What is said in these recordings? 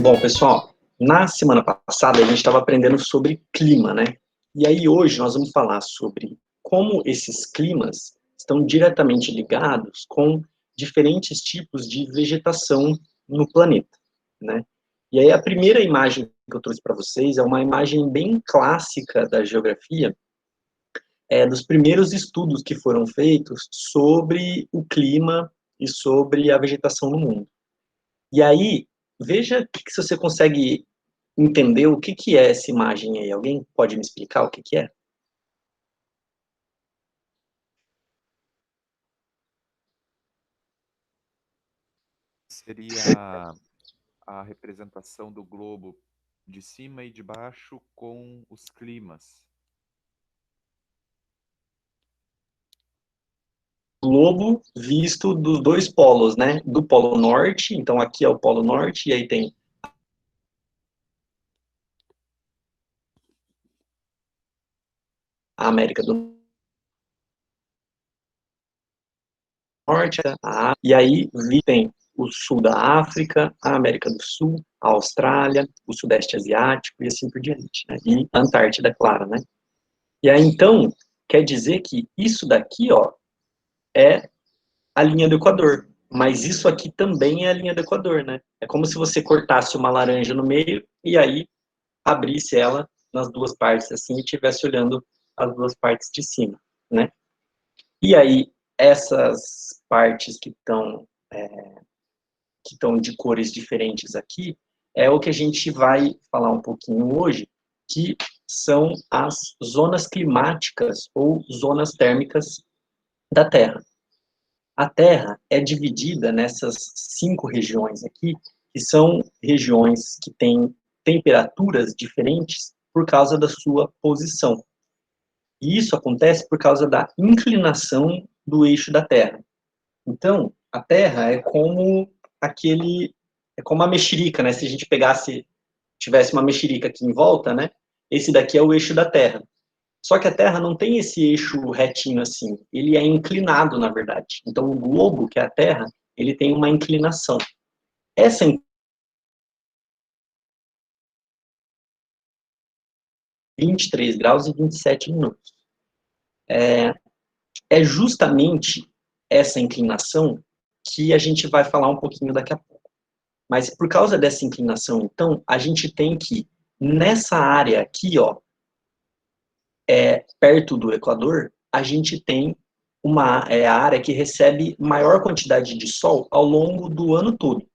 Bom, pessoal, na semana passada a gente estava aprendendo sobre clima, né? E aí hoje nós vamos falar sobre como esses climas estão diretamente ligados com diferentes tipos de vegetação no planeta, né? E aí a primeira imagem que eu trouxe para vocês é uma imagem bem clássica da geografia, dos primeiros estudos que foram feitos sobre o clima e sobre a vegetação no mundo. E aí, veja se você consegue entender o que que é essa imagem aí. Alguém pode me explicar o que que é? Seria a representação do globo de cima e de baixo com os climas. Globo visto dos dois polos, né? Do polo norte, então aqui é o polo norte, e aí tem a América do Norte, e aí tem o sul da África, a América do Sul, a Austrália, o Sudeste Asiático e assim por diante, né? E a Antártida, claro, né? E aí, então, quer dizer que isso daqui, ó, é a linha do Equador. Mas isso aqui também é a linha do Equador, né? É como se você cortasse uma laranja no meio e aí abrisse ela nas duas partes assim e estivesse olhando as duas partes de cima, né? E aí essas partes que estão de cores diferentes aqui é o que a gente vai falar um pouquinho hoje, que são as zonas climáticas ou zonas térmicas da Terra. A Terra é dividida nessas 5 regiões aqui, que são regiões que têm temperaturas diferentes por causa da sua posição. E isso acontece por causa da inclinação do eixo da Terra. Então, a Terra é como a mexerica, né? Se a gente tivesse uma mexerica aqui em volta, né? Esse daqui é o eixo da Terra. Só que a Terra não tem esse eixo retinho assim, ele é inclinado, na verdade. Então, o globo, que é a Terra, ele tem uma inclinação. Essa 23 graus e 27 minutos. É justamente essa inclinação que a gente vai falar um pouquinho daqui a pouco. Mas por causa dessa inclinação, então, a gente tem que, nessa área aqui, ó, perto do Equador, a gente tem a área que recebe maior quantidade de sol ao longo do ano todo.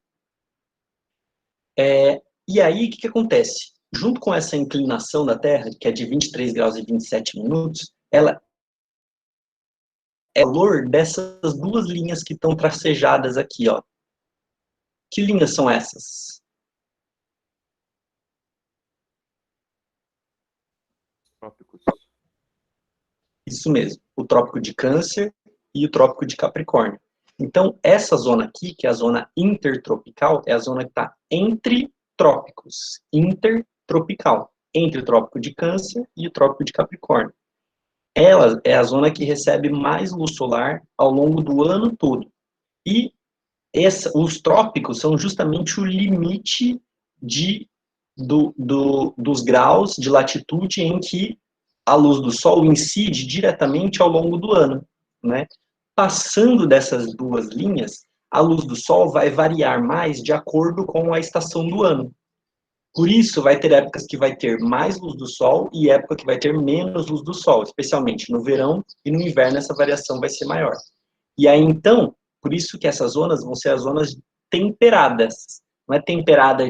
E aí, o que acontece? Junto com essa inclinação da Terra, que é de 23 graus e 27 minutos, ela é o valor dessas duas linhas que estão tracejadas aqui, ó. Que linhas são essas? Trópicos. Isso mesmo, o Trópico de Câncer e o Trópico de Capricórnio. Então, essa zona aqui, que é a zona intertropical, é a zona que está entre trópicos, intertropical, entre o Trópico de Câncer e o Trópico de Capricórnio. Ela é a zona que recebe mais luz solar ao longo do ano todo. E os trópicos são justamente o limite dos graus de latitude em que a luz do Sol incide diretamente ao longo do ano, né? Passando dessas duas linhas, a luz do Sol vai variar mais de acordo com a estação do ano. Por isso, vai ter épocas que vai ter mais luz do Sol e época que vai ter menos luz do Sol, especialmente no verão e no inverno essa variação vai ser maior. E aí, então, por isso que essas zonas vão ser as zonas temperadas. Não é temperada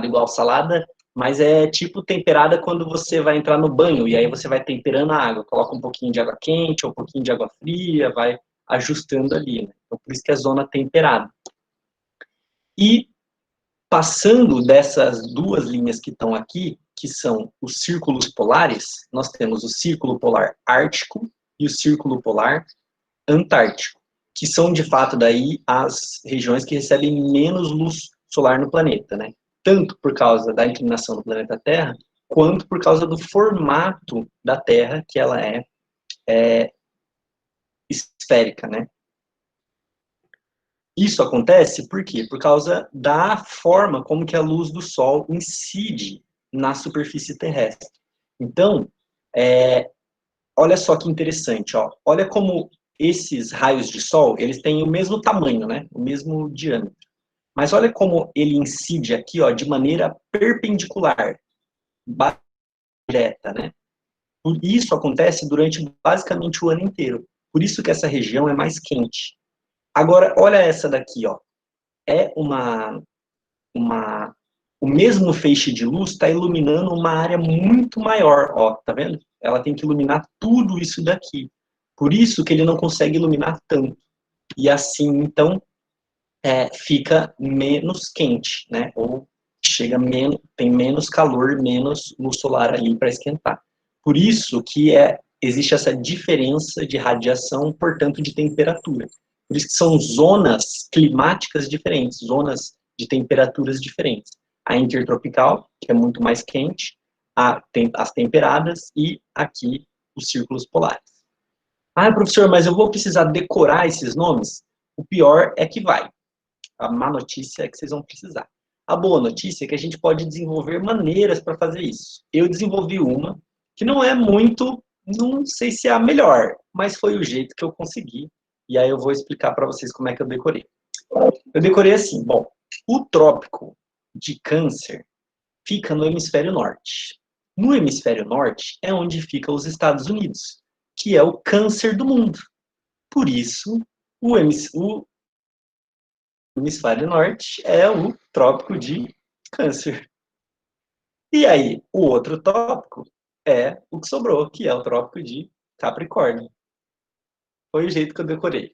igual salada, mas é tipo temperada quando você vai entrar no banho, e aí você vai temperando a água, coloca um pouquinho de água quente ou um pouquinho de água fria, vai ajustando ali, né? Então, por isso que é zona temperada. E passando dessas duas linhas que estão aqui, que são os círculos polares, nós temos o círculo polar ártico e o círculo polar antártico, que são de fato daí as regiões que recebem menos luz solar no planeta, né? Tanto por causa da inclinação do planeta Terra, quanto por causa do formato da Terra, que ela é esférica, né? Isso acontece por quê? Por causa da forma como que a luz do Sol incide na superfície terrestre. Então, olha só que interessante, ó. Olha como esses raios de Sol, eles têm o mesmo tamanho, né? O mesmo diâmetro. Mas olha como ele incide aqui, ó, de maneira perpendicular, direta, né? Isso acontece durante basicamente o ano inteiro. Por isso que essa região é mais quente. Agora, olha essa daqui, ó. É uma o mesmo feixe de luz está iluminando uma área muito maior, ó, tá vendo? Ela tem que iluminar tudo isso daqui. Por isso que ele não consegue iluminar tanto. E assim, então, fica menos quente, né? Ou chega menos, tem menos calor, menos luz solar ali para esquentar. Por isso que existe essa diferença de radiação, portanto, de temperatura. Por isso que são zonas climáticas diferentes, zonas de temperaturas diferentes. A intertropical, que é muito mais quente, as temperadas e aqui os círculos polares. Ah, professor, mas eu vou precisar decorar esses nomes? O pior é que vai. A má notícia é que vocês vão precisar. A boa notícia é que a gente pode desenvolver maneiras para fazer isso. Eu desenvolvi uma que não é muito, não sei se é a melhor, mas foi o jeito que eu consegui. E aí eu vou explicar para vocês como é que eu decorei. Eu decorei assim, bom, o trópico de Câncer fica no hemisfério norte. No hemisfério norte é onde ficam os Estados Unidos, que é o câncer do mundo. Por isso, o hemisfério norte é o trópico de Câncer. E aí, o outro tópico é o que sobrou, que é o trópico de Capricórnio. Foi o jeito que eu decorei.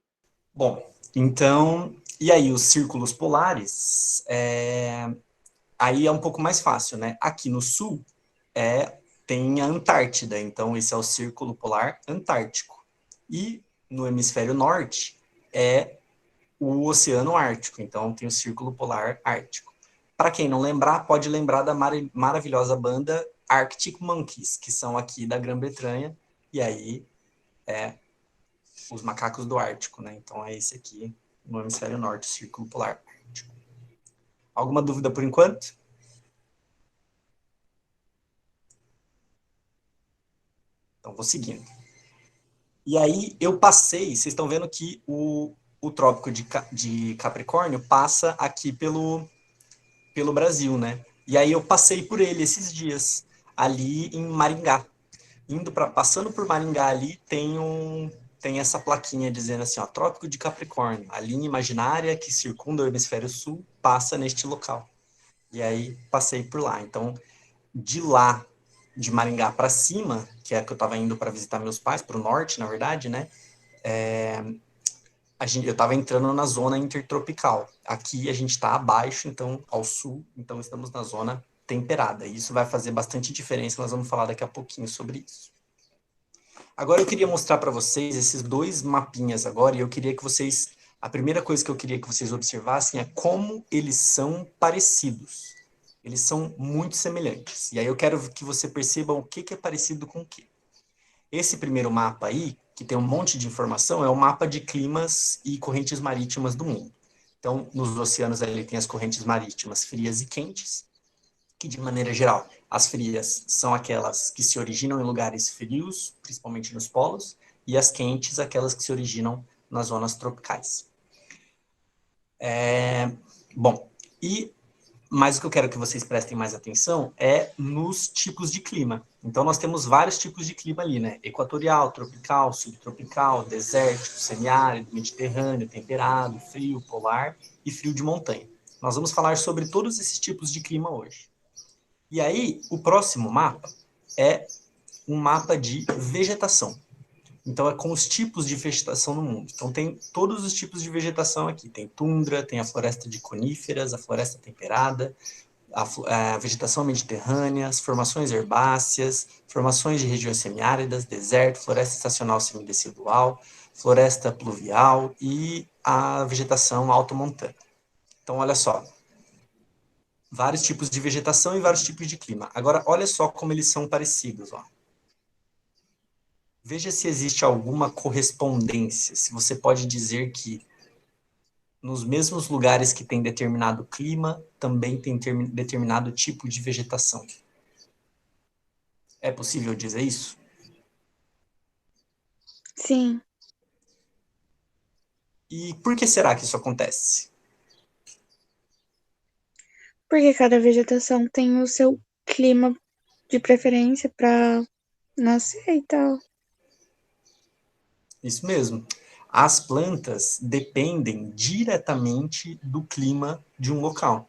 Bom, então, e aí os círculos polares, aí é um pouco mais fácil, né? Aqui no sul tem a Antártida, então esse é o círculo polar antártico. E no hemisfério norte é o Oceano Ártico, então tem o círculo polar ártico. Para quem não lembrar, pode lembrar da maravilhosa banda Arctic Monkeys, que são aqui da Grã-Bretanha, e aí os macacos do Ártico, né? Então é esse aqui no hemisfério norte, círculo polar ártico. Alguma dúvida por enquanto? Então vou seguindo. E aí eu passei, vocês estão vendo que o trópico de Capricórnio passa aqui pelo Brasil, né? E aí eu passei por ele esses dias, ali em Maringá. Passando por Maringá ali, tem essa plaquinha dizendo assim, ó, Trópico de Capricórnio, a linha imaginária que circunda o hemisfério sul passa neste local. E aí passei por lá. Então, de lá, de Maringá para cima, que é que eu estava indo para visitar meus pais, para o norte, na verdade, né? Eu estava entrando na zona intertropical. Aqui a gente está abaixo, então, ao sul, então estamos na zona temperada. E isso vai fazer bastante diferença, nós vamos falar daqui a pouquinho sobre isso. Agora eu queria mostrar para vocês esses dois mapinhas agora, e eu queria que vocês... A primeira coisa que eu queria que vocês observassem é como eles são parecidos. Eles são muito semelhantes. E aí eu quero que você perceba o que é parecido com o quê. Esse primeiro mapa aí, que tem um monte de informação, é o mapa de climas e correntes marítimas do mundo. Então, nos oceanos ali tem as correntes marítimas frias e quentes, que de maneira geral, as frias são aquelas que se originam em lugares frios, principalmente nos polos, e as quentes, aquelas que se originam nas zonas tropicais. Bom, mas o que eu quero que vocês prestem mais atenção é nos tipos de clima. Então, nós temos vários tipos de clima ali, né? Equatorial, tropical, subtropical, desértico, semiárido, mediterrâneo, temperado, frio, polar e frio de montanha. Nós vamos falar sobre todos esses tipos de clima hoje. E aí, o próximo mapa é um mapa de vegetação. Então, é com os tipos de vegetação no mundo. Então, tem todos os tipos de vegetação aqui. Tem tundra, tem a floresta de coníferas, a floresta temperada, a vegetação mediterrânea, as formações herbáceas, formações de regiões semiáridas, deserto, floresta estacional semidecidual, floresta pluvial e a vegetação altomontana. Então, olha só. Vários tipos de vegetação e vários tipos de clima. Agora, olha só como eles são parecidos, ó. Veja se existe alguma correspondência, se você pode dizer que nos mesmos lugares que tem determinado clima, também tem determinado tipo de vegetação. É possível dizer isso? Sim, E por que será que isso acontece? porque cada vegetação tem o seu clima de preferência para nascer e tal. Isso mesmo. As plantas dependem diretamente do clima de um local.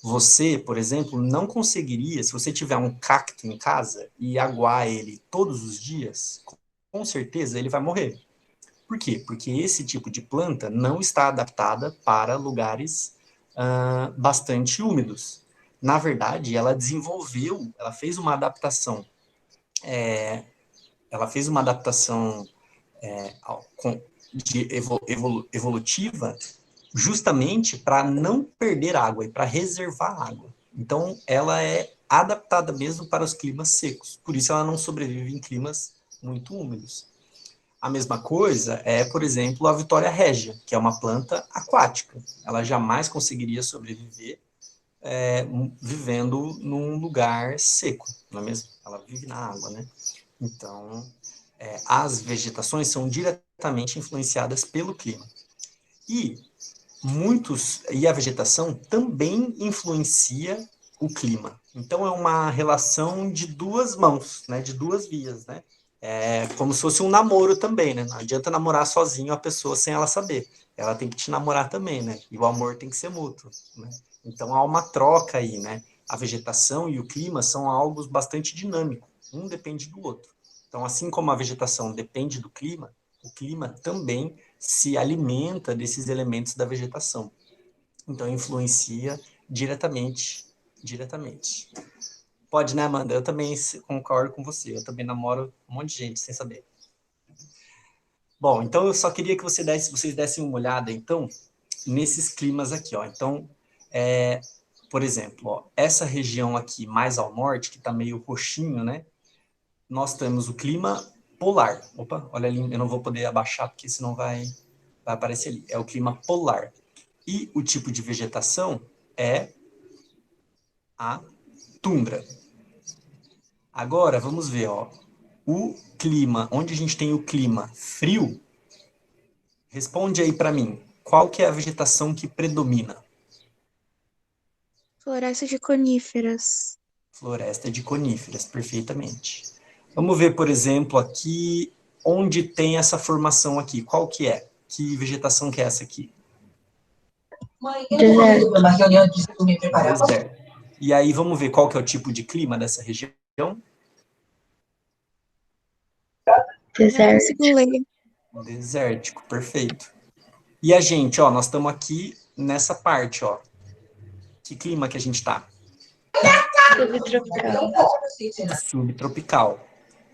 Você, por exemplo, não conseguiria, se você tiver um cacto em casa e aguar ele todos os dias, com certeza ele vai morrer. Por quê? Porque esse tipo de planta não está adaptada para lugares bastante úmidos. Na verdade, ela fez uma adaptação, evolutiva justamente para não perder água e para reservar água. Então, ela é adaptada mesmo para os climas secos. Por isso, ela não sobrevive em climas muito úmidos. A mesma coisa é, por exemplo, a Vitória régia, que é uma planta aquática. Ela jamais conseguiria sobreviver vivendo num lugar seco, não é mesmo? Ela vive na água, né? Então, as vegetações são diretamente influenciadas pelo clima. E a vegetação também influencia o clima. Então, é uma relação de duas mãos, né? De duas vias, né? É como se fosse um namoro também, né? Não adianta namorar sozinho a pessoa sem ela saber. Ela tem que te namorar também, né? E o amor tem que ser mútuo, né? Então há uma troca aí, né? A vegetação e o clima são algo bastante dinâmico. Um depende do outro. Então, assim como a vegetação depende do clima, o clima também se alimenta desses elementos da vegetação. Então, influencia diretamente. Pode, né, Amanda? Eu também concordo com você. Eu também namoro um monte de gente sem saber. Bom, então eu só queria que vocês dessem uma olhada, então, nesses climas aqui, ó. Então, por exemplo, ó, essa região aqui mais ao norte, que está meio roxinho, né? Nós temos o clima polar. Opa, olha ali, eu não vou poder abaixar, porque senão vai aparecer ali. É o clima polar. E o tipo de vegetação é a tundra. Agora, vamos ver, ó. O clima, onde a gente tem o clima frio, responde aí para mim, qual que é a vegetação que predomina? Floresta de coníferas. Floresta de coníferas, perfeitamente. Vamos ver, por exemplo, aqui, onde tem essa formação aqui, qual que é? Que vegetação que é essa aqui? Deserto. E aí, vamos ver qual que é o tipo de clima dessa região? Desértico. Desértico, perfeito. E a gente, ó, nós estamos aqui nessa parte, ó. Que clima que a gente está? Subtropical. Subtropical.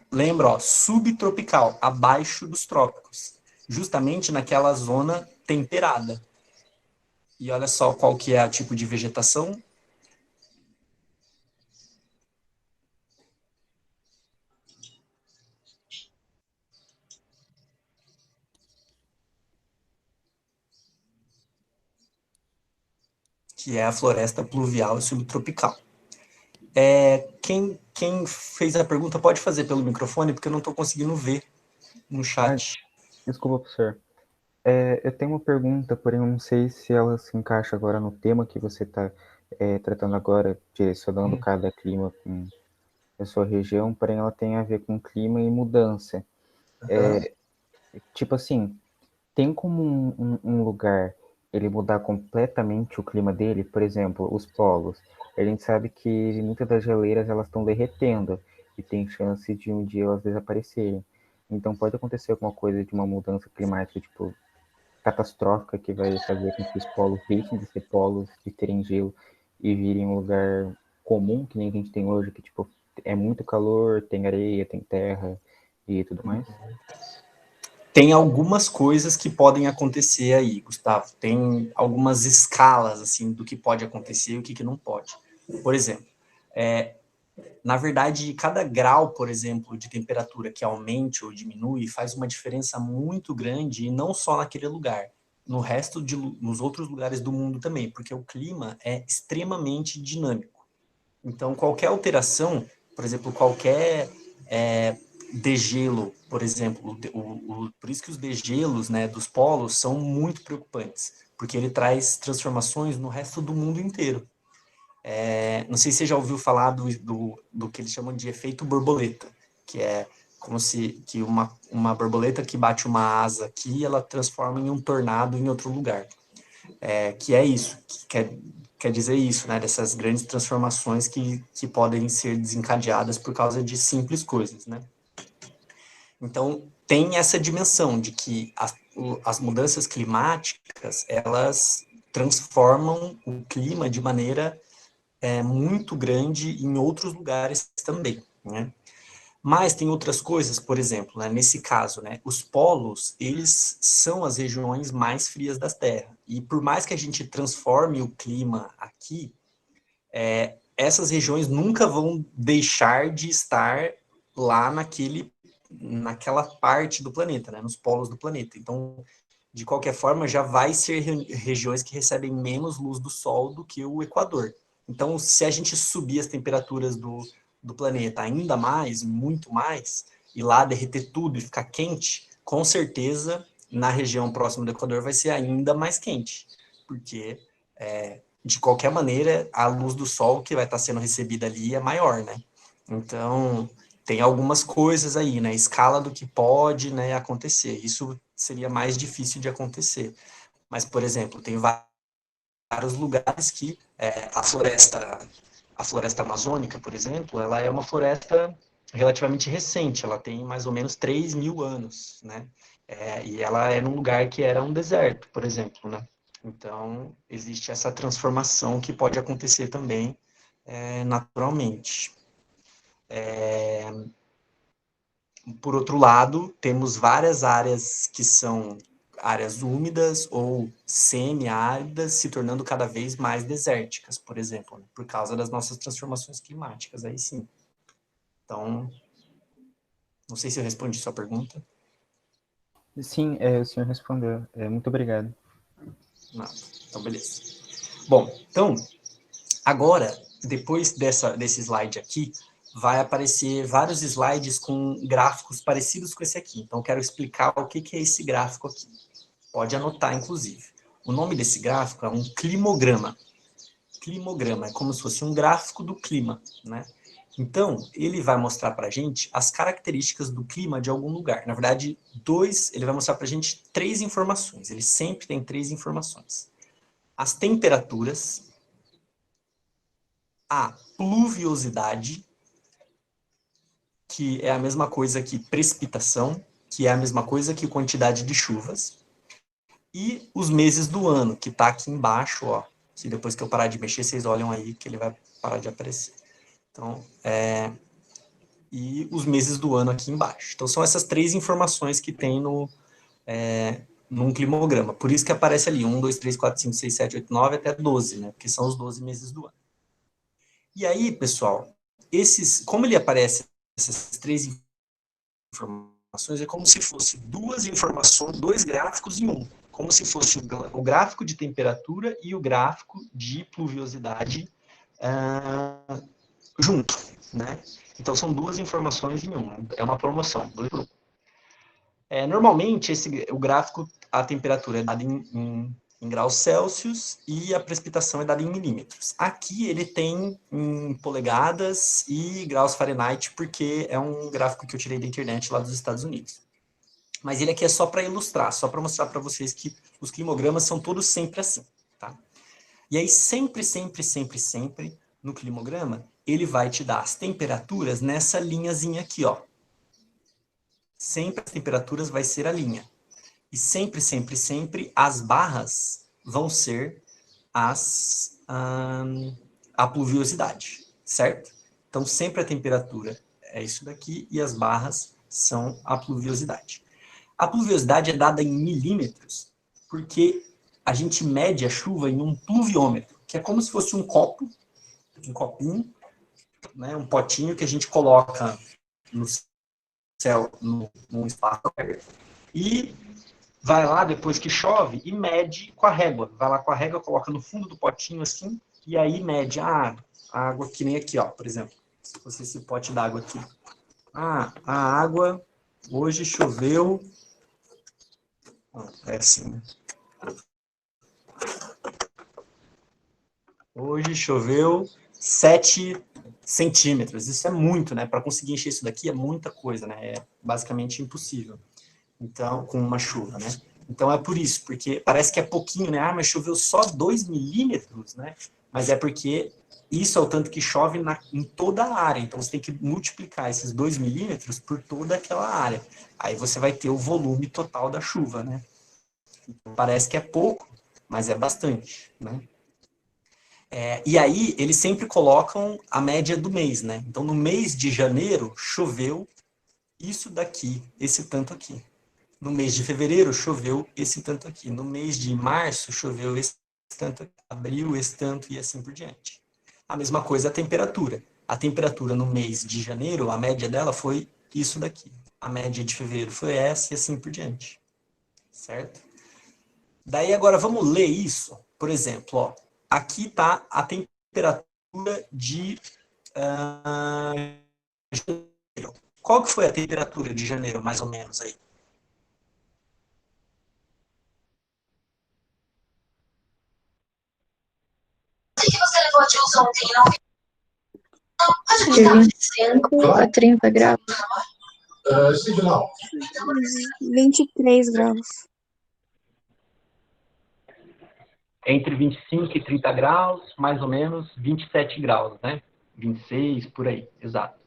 Lembra, ó, subtropical, abaixo dos trópicos. Justamente naquela zona temperada. E olha só qual que é o tipo de vegetação. Que é a floresta pluvial e subtropical. Quem fez a pergunta pode fazer pelo microfone, porque eu não estou conseguindo ver no chat. Desculpa, professor. Eu tenho uma pergunta, porém eu não sei se ela se encaixa agora no tema que você está tratando agora, direcionando cada clima com a sua região, porém ela tem a ver com clima e mudança. Tipo assim, tem como um lugar ele mudar completamente o clima dele? Por exemplo, os polos. A gente sabe que muitas das geleiras elas estão derretendo e tem chance de um dia elas desaparecerem. Então pode acontecer alguma coisa de uma mudança climática, tipo, catastrófica, que vai fazer com que os polos deixem de ser polos, de terem gelo e virem um lugar comum, que nem a gente tem hoje, que tipo, é muito calor, tem areia, tem terra e tudo mais? Tem algumas coisas que podem acontecer aí, Gustavo. Tem algumas escalas, assim, do que pode acontecer e o que não pode. Por exemplo, na verdade, cada grau, por exemplo, de temperatura que aumente ou diminui faz uma diferença muito grande, e não só naquele lugar. nos outros lugares do mundo também, porque o clima é extremamente dinâmico. Então, qualquer alteração, por exemplo, qualquer degelo, por exemplo, por isso que os degelos, né, dos polos são muito preocupantes, porque ele traz transformações no resto do mundo inteiro. Não sei se você já ouviu falar do que eles chamam de efeito borboleta, que é como se que uma borboleta que bate uma asa aqui, ela transforma em um tornado em outro lugar. Que é isso, que quer dizer isso, né, dessas grandes transformações que podem ser desencadeadas por causa de simples coisas, né? Então, tem essa dimensão de que as mudanças climáticas, elas transformam o clima de maneira muito grande em outros lugares também, né? Mas tem outras coisas, por exemplo, né, nesse caso, né, os polos, eles são as regiões mais frias da Terra. E por mais que a gente transforme o clima aqui, essas regiões nunca vão deixar de estar lá naquela parte do planeta, né, nos polos do planeta. Então, de qualquer forma, já vai ser regiões que recebem menos luz do Sol do que o Equador. Então, se a gente subir as temperaturas do planeta ainda mais, muito mais, e lá derreter tudo e ficar quente, com certeza, na região próxima do Equador vai ser ainda mais quente, porque, de qualquer maneira, a luz do Sol que vai estar sendo recebida ali é maior, né? Então, tem algumas coisas aí, né? Escala do que pode, né, acontecer. Isso seria mais difícil de acontecer. Mas, por exemplo, tem vários lugares que a floresta amazônica, por exemplo, ela é uma floresta relativamente recente, ela tem mais ou menos 3.000 anos, né? E ela é num lugar que era um deserto, por exemplo, né? Então, existe essa transformação que pode acontecer também naturalmente. Por outro lado, temos várias áreas que são áreas úmidas ou semi-áridas, se tornando cada vez mais desérticas, por exemplo, né? Por causa das nossas transformações climáticas, aí sim. Então, não sei se eu respondi sua pergunta. Sim, o senhor respondeu. Muito obrigado. Não. Então, beleza. Bom, então, agora, depois desse slide aqui, vai aparecer vários slides com gráficos parecidos com esse aqui. Então, eu quero explicar o que é esse gráfico aqui. Pode anotar, inclusive. O nome desse gráfico é um climograma. Climograma é como se fosse um gráfico do clima, né? Então, ele vai mostrar para a gente as características do clima de algum lugar. Na verdade, ele vai mostrar para a gente 3 informações. Ele sempre tem 3 informações. As temperaturas, a pluviosidade, que é a mesma coisa que precipitação, que é a mesma coisa que quantidade de chuvas, e os meses do ano, que está aqui embaixo, ó, que depois que eu parar de mexer, vocês olham aí que ele vai parar de aparecer. Então, e os meses do ano aqui embaixo. Então, são essas 3 informações que tem num climograma. Por isso que aparece ali 1, 2, 3, 4, 5, 6, 7, 8, 9, até 12, né? Porque são os 12 meses do ano. E aí, pessoal, como ele aparece essas 3 informações, é como se fosse 2 informações, 2 gráficos em um. Como se fosse o gráfico de temperatura e o gráfico de pluviosidade junto, né? Então, são 2 informações em uma. É uma promoção, 2 por 1. Normalmente, o gráfico, a temperatura é dada em graus Celsius e a precipitação é dada em milímetros. Aqui ele tem em polegadas e graus Fahrenheit, porque é um gráfico que eu tirei da internet lá dos Estados Unidos. Mas ele aqui é só para ilustrar, só para mostrar para vocês que os climogramas são todos sempre assim, tá? E aí, sempre, no climograma, ele vai te dar as temperaturas nessa linhazinha aqui, ó. Sempre as temperaturas vai ser a linha. E sempre, as barras vão ser a pluviosidade, certo? Então, sempre a temperatura é isso daqui e as barras são a pluviosidade. A pluviosidade é dada em milímetros, porque a gente mede a chuva em um pluviômetro, que é como se fosse um copinho, né, um potinho que a gente coloca no céu, num espaço aberto, e vai lá depois que chove e mede com a régua. Vai lá com a régua, coloca no fundo do potinho assim, e aí mede a água que nem aqui, ó, por exemplo. Se fosse esse pote d'água aqui. A água, hoje choveu... É assim, né? Hoje choveu 7 centímetros. Isso é muito, né? Para conseguir encher isso daqui é muita coisa, né? É basicamente impossível. Então, com uma chuva, né? Então é por isso, porque parece que é pouquinho, né? Ah, mas choveu só 2 milímetros, né? Mas é porque isso é o tanto que chove em toda a área. Então você tem que multiplicar esses 2 milímetros por toda aquela área. Aí você vai ter o volume total da chuva, né? Então, parece que é pouco, mas é bastante, né? E aí, eles sempre colocam a média do mês, né? Então, no mês de janeiro, choveu isso daqui, esse tanto aqui. No mês de fevereiro, choveu esse tanto aqui. No mês de março, choveu esse tanto aqui. Abril, esse tanto e assim por diante. A mesma coisa a temperatura. A temperatura no mês de janeiro, a média dela foi isso daqui. A média de fevereiro foi essa e assim por diante. Certo? Daí, agora, vamos ler isso. Por exemplo, ó, aqui está a temperatura de janeiro. Qual que foi a temperatura de janeiro, mais ou menos, aí? Que você levou a tios ontem, não? De 25 a 30 graus. 23 graus. Entre 25 e 30 graus, mais ou menos 27 graus, né? 26, por aí, exato.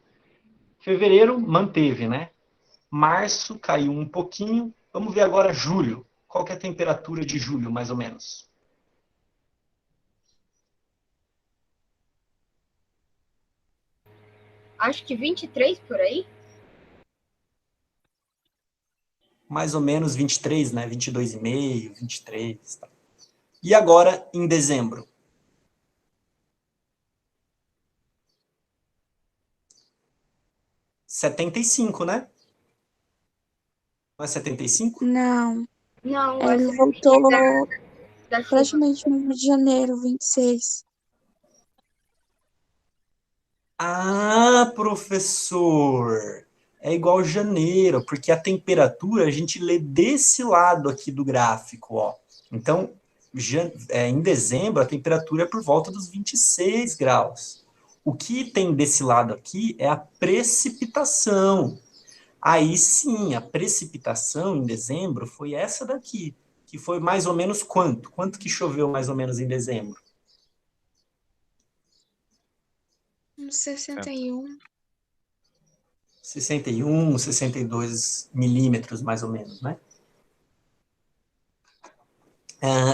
Fevereiro, manteve, né? Março, caiu um pouquinho. Vamos ver agora julho. Qual que é a temperatura de julho, mais ou menos? Acho que 23 por aí. Mais ou menos 23, né? 22,5, 23. Tá. E agora, em dezembro? R$ 75, né? Não é 75? Não, Não, ele essa voltou da chuva. praticamente no mês de janeiro, 26. Ah, professor! É igual janeiro, porque a temperatura a gente lê desse lado aqui do gráfico, ó. Então, em dezembro, a temperatura é por volta dos 26 graus. O que tem desse lado aqui é a precipitação. Aí sim, a precipitação em dezembro foi essa daqui, que foi mais ou menos quanto? Quanto que choveu mais ou menos em dezembro? Uns 61. 61, 62 milímetros, mais ou menos, né?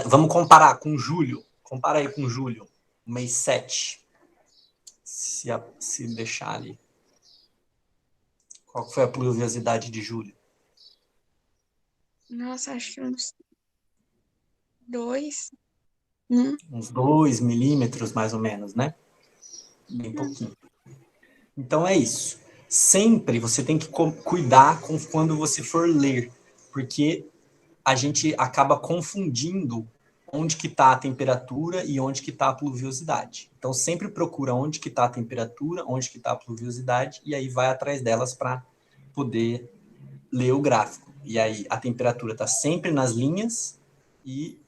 Vamos comparar com julho. Compara aí com julho, mês 7. Se deixar ali. Qual foi a pluviosidade de julho? Nossa, acho que uns 2. Uns 2 milímetros, mais ou menos, né? Bem pouquinho. Então é isso. Sempre você tem que cuidar com quando você for ler, porque a gente acaba confundindo onde que está a temperatura e onde que está a pluviosidade. Então sempre procura onde que está a temperatura, onde que está a pluviosidade, e aí vai atrás delas para poder ler o gráfico. E aí a temperatura está sempre nas linhas e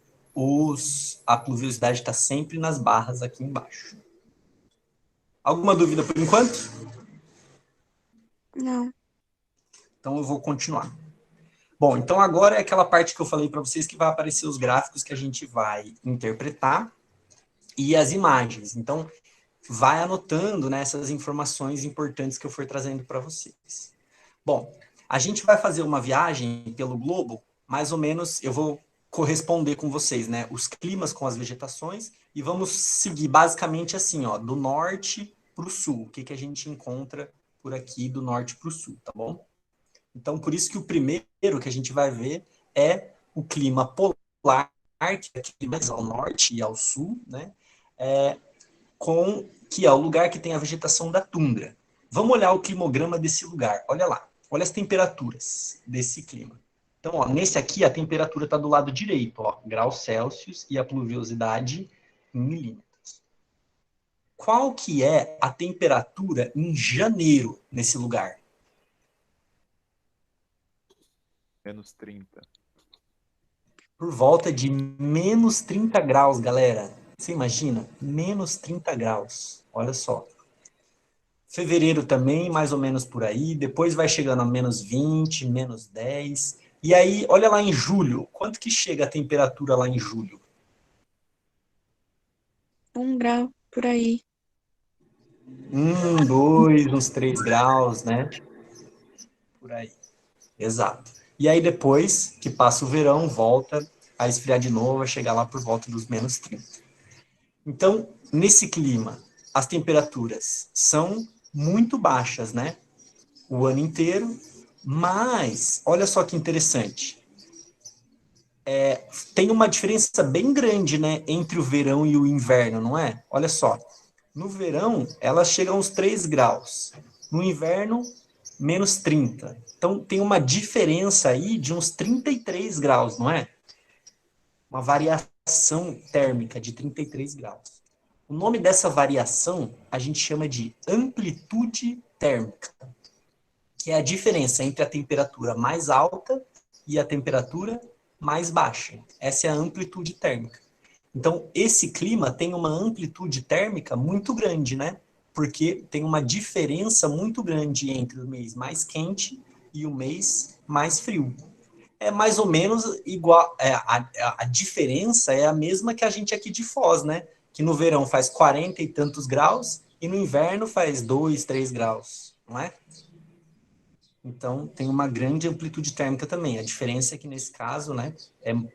a pluviosidade está sempre nas barras aqui embaixo. Alguma dúvida por enquanto? Não. Então eu vou continuar. Bom, então agora é aquela parte que eu falei para vocês que vai aparecer os gráficos que a gente vai interpretar e as imagens. Então, vai anotando, né, essas informações importantes que eu for trazendo para vocês. Bom, a gente vai fazer uma viagem pelo globo, mais ou menos, eu vou corresponder com vocês, né, os climas com as vegetações, e vamos seguir basicamente assim, ó, do norte para o sul. O que, que a gente encontra por aqui do norte para o sul, tá bom? Então, por isso que o primeiro que a gente vai ver é o clima polar, que é aqui mais ao norte e ao sul, né? Que é o lugar que tem a vegetação da tundra. Vamos olhar o climograma desse lugar. Olha lá. Olha as temperaturas desse clima. Então, ó, nesse aqui, a temperatura está do lado direito, ó, graus Celsius e a pluviosidade em milímetros. Qual que é a temperatura em janeiro nesse lugar? Menos 30. Por volta de menos 30 graus, galera. Você imagina? Menos 30 graus. Olha só. Fevereiro também, mais ou menos por aí. Depois vai chegando a menos 20, menos 10. E aí, olha lá em julho. Quanto que chega a temperatura lá em julho? 1 grau por aí. 2, uns 3 graus, né? Por aí. Exato. E aí depois que passa o verão, volta a esfriar de novo, vai chegar lá por volta dos menos 30. Então, nesse clima, as temperaturas são muito baixas, né? O ano inteiro, mas, olha só que interessante, tem uma diferença bem grande, né, entre o verão e o inverno, não é? Olha só, no verão, elas chegam a uns 3 graus, no inverno, menos 30. Então, tem uma diferença aí de uns 33 graus, não é? Uma variação térmica de 33 graus. O nome dessa variação a gente chama de amplitude térmica, que é a diferença entre a temperatura mais alta e a temperatura mais baixa. Essa é a amplitude térmica. Então, esse clima tem uma amplitude térmica muito grande, né? Porque tem uma diferença muito grande entre o mês mais quente e o mês mais frio. É mais ou menos igual, a diferença é a mesma que a gente aqui de Foz, né? Que no verão faz 40 e tantos graus e no inverno faz 2, 3 graus, não é? Então, tem uma grande amplitude térmica também. A diferença é que, nesse caso, né,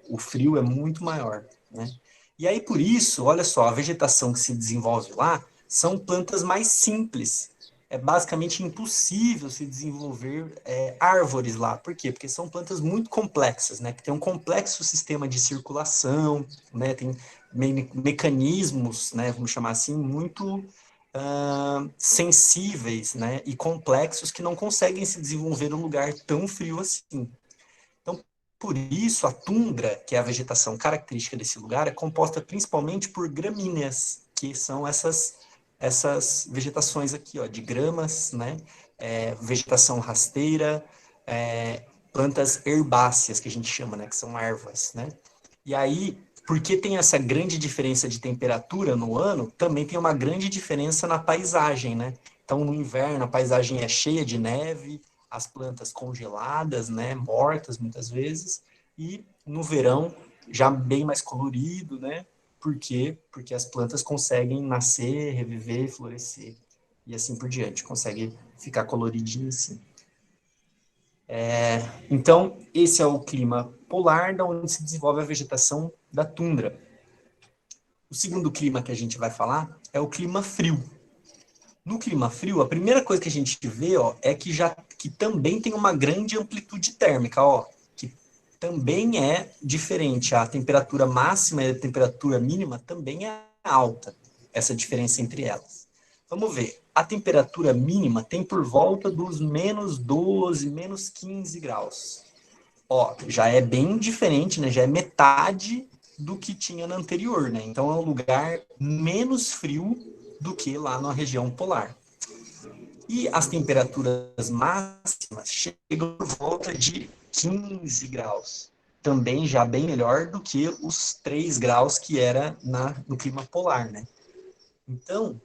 o frio é muito maior, né? E aí, por isso, olha só, a vegetação que se desenvolve lá são plantas mais simples. É basicamente impossível se desenvolver árvores lá. Por quê? Porque são plantas muito complexas, né? Que tem um complexo sistema de circulação, né? Tem mecanismos, né? Vamos chamar assim, muito sensíveis, né, e complexos que não conseguem se desenvolver num lugar tão frio assim. Então, por isso, a tundra, que é a vegetação característica desse lugar, é composta principalmente por gramíneas, que são essas vegetações aqui, ó, de gramas, né, vegetação rasteira, plantas herbáceas, que a gente chama, né, que são ervas, né. E aí, porque tem essa grande diferença de temperatura no ano, também tem uma grande diferença na paisagem, né? Então, no inverno, a paisagem é cheia de neve, as plantas congeladas, né? Mortas, muitas vezes. E no verão, já bem mais colorido, né? Por quê? Porque as plantas conseguem nascer, reviver, florescer. E assim por diante, consegue ficar coloridinho assim. Então, esse é o clima polar, da onde se desenvolve a vegetação da tundra. O segundo clima que a gente vai falar é o clima frio. No clima frio, a primeira coisa que a gente vê, ó, é que também tem uma grande amplitude térmica, ó, que também é diferente. A temperatura máxima e a temperatura mínima também é alta, essa diferença entre elas. Vamos ver. A temperatura mínima tem por volta dos menos 12, menos 15 graus. Ó, já é bem diferente, né? Já é metade do que tinha no anterior, né? Então é um lugar menos frio do que lá na região polar. E as temperaturas máximas chegam por volta de 15 graus. Também já bem melhor do que os 3 graus que era no clima polar, né? Então,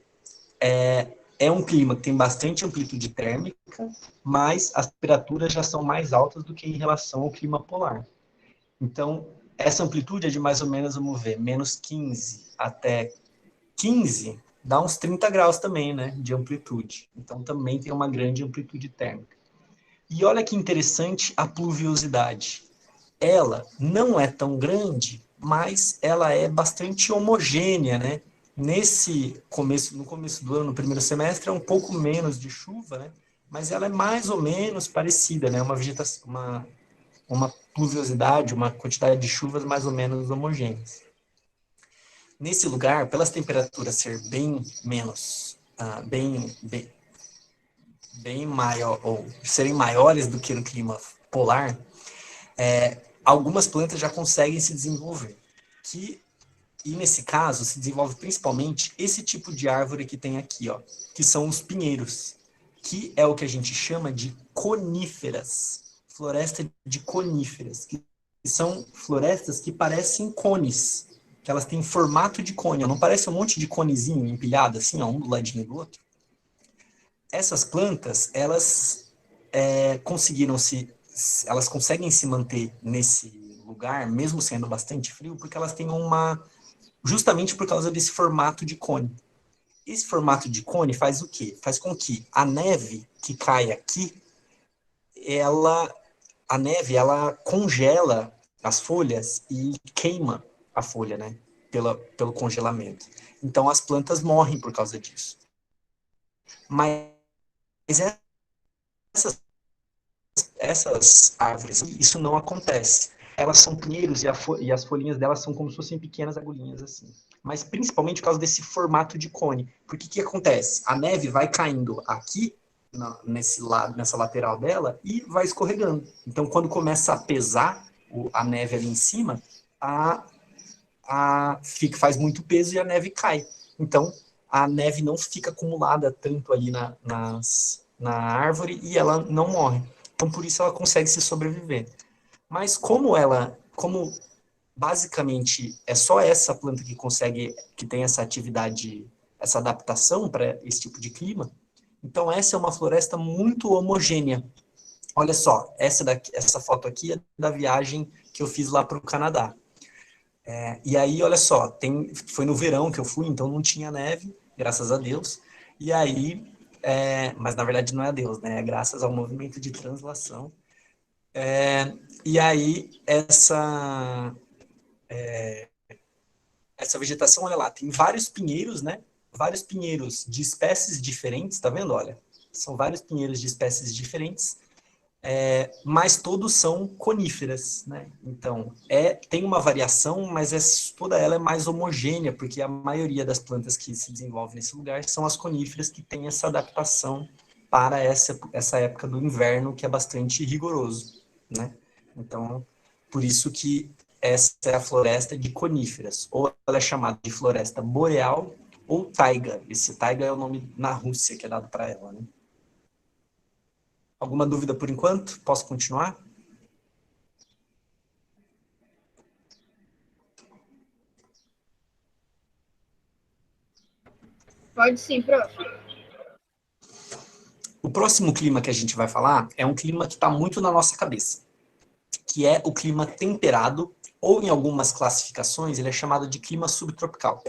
é um clima que tem bastante amplitude térmica, mas as temperaturas já são mais altas do que em relação ao clima polar. Então, essa amplitude é de mais ou menos, vamos ver, menos 15 até 15, dá uns 30 graus também, né, de amplitude. Então, também tem uma grande amplitude térmica. E olha que interessante a pluviosidade. Ela não é tão grande, mas ela é bastante homogênea, né? No começo do ano, no primeiro semestre, é um pouco menos de chuva, né? Mas ela é mais ou menos parecida, né? Uma vegetação, uma pluviosidade, uma quantidade de chuvas mais ou menos homogêneas. Nesse lugar, pelas temperaturas ser bem menos, bem maior, ou serem maiores do que no clima polar, algumas plantas já conseguem se desenvolver. E nesse caso, se desenvolve principalmente esse tipo de árvore que tem aqui, ó, que são os pinheiros, que é o que a gente chama de coníferas, floresta de coníferas, que são florestas que parecem cones, que elas têm formato de cone, não parece um monte de conezinho empilhado assim, ó, um do ladinho do outro? Essas plantas, elas elas conseguem se manter nesse lugar, mesmo sendo bastante frio, porque elas têm justamente por causa desse formato de cone. Esse formato de cone faz o quê? Faz com que a neve que cai aqui, a neve, ela congela as folhas e queima a folha, né? Pelo congelamento. Então, as plantas morrem por causa disso. Mas essas árvores, isso não acontece. Elas são pinheiros e as folhinhas delas são como se fossem pequenas agulhinhas assim. Mas principalmente por causa desse formato de cone. Porque o que acontece? A neve vai caindo aqui, nessa lateral dela, e vai escorregando. Então, quando começa a pesar a neve ali em cima, faz muito peso e a neve cai. Então, a neve não fica acumulada tanto ali na árvore e ela não morre. Então, por isso ela consegue se sobreviver. Mas como basicamente é só essa planta que tem essa atividade, essa adaptação para esse tipo de clima, então essa é uma floresta muito homogênea. Olha só, essa foto aqui é da viagem que eu fiz lá para o Canadá. E aí, olha só, foi no verão que eu fui, então não tinha neve, graças a Deus. E aí, mas na verdade não é a Deus, né? É graças ao movimento de translação. E aí, essa vegetação, olha lá, tem vários pinheiros, né? Vários pinheiros de espécies diferentes, tá vendo? Olha, são vários pinheiros de espécies diferentes, mas todos são coníferas, né? Então, tem uma variação, mas toda ela é mais homogênea, porque a maioria das plantas que se desenvolvem nesse lugar são as coníferas que têm essa adaptação para essa época do inverno, que é bastante rigoroso, né? Então, por isso que essa é a floresta de coníferas, ou ela é chamada de floresta boreal ou taiga. Esse taiga é o nome na Rússia que é dado para ela, né? Alguma dúvida por enquanto? Posso continuar? Pode sim, prof. O próximo clima que a gente vai falar é um clima que está muito na nossa cabeça, que é o clima temperado, ou em algumas classificações ele é chamado de clima subtropical,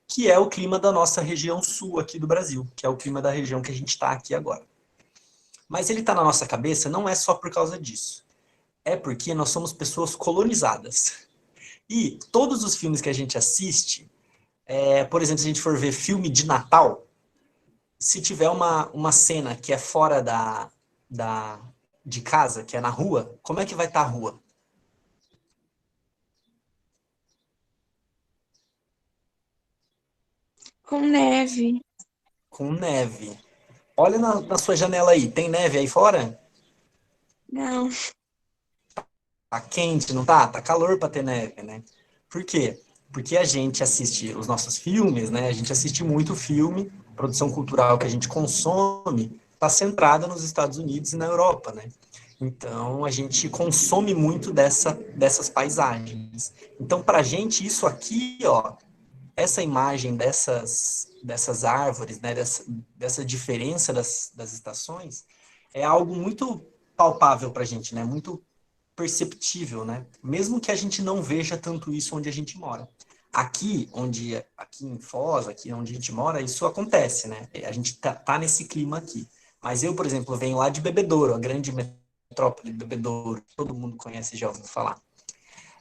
que é o clima da nossa região sul aqui do Brasil, que é o clima da região que a gente está aqui agora. Mas ele está na nossa cabeça não é só por causa disso. É porque nós somos pessoas colonizadas. E todos os filmes que a gente assiste, por exemplo, se a gente for ver filme de Natal, se tiver uma cena que é fora de casa, que é na rua, como é que vai estar a rua? Com neve. Com neve. Olha na sua janela aí, tem neve aí fora? Não. Tá quente, não tá? Tá calor para ter neve, né? Por quê? Porque a gente assiste os nossos filmes, né? A gente assiste muito filme, produção cultural que a gente consome, está centrada nos Estados Unidos e na Europa, né? Então, a gente consome muito dessas paisagens. Então, para a gente, isso aqui, ó, essa imagem dessas árvores, né, dessa diferença das estações, é algo muito palpável para a gente, né? Muito perceptível, né? Mesmo que a gente não veja tanto isso onde a gente mora. Aqui em Foz, aqui onde a gente mora, isso acontece, né? A gente tá nesse clima aqui. Mas eu, por exemplo, venho lá de Bebedouro, a grande metrópole de Bebedouro, todo mundo conhece, já ouviu falar.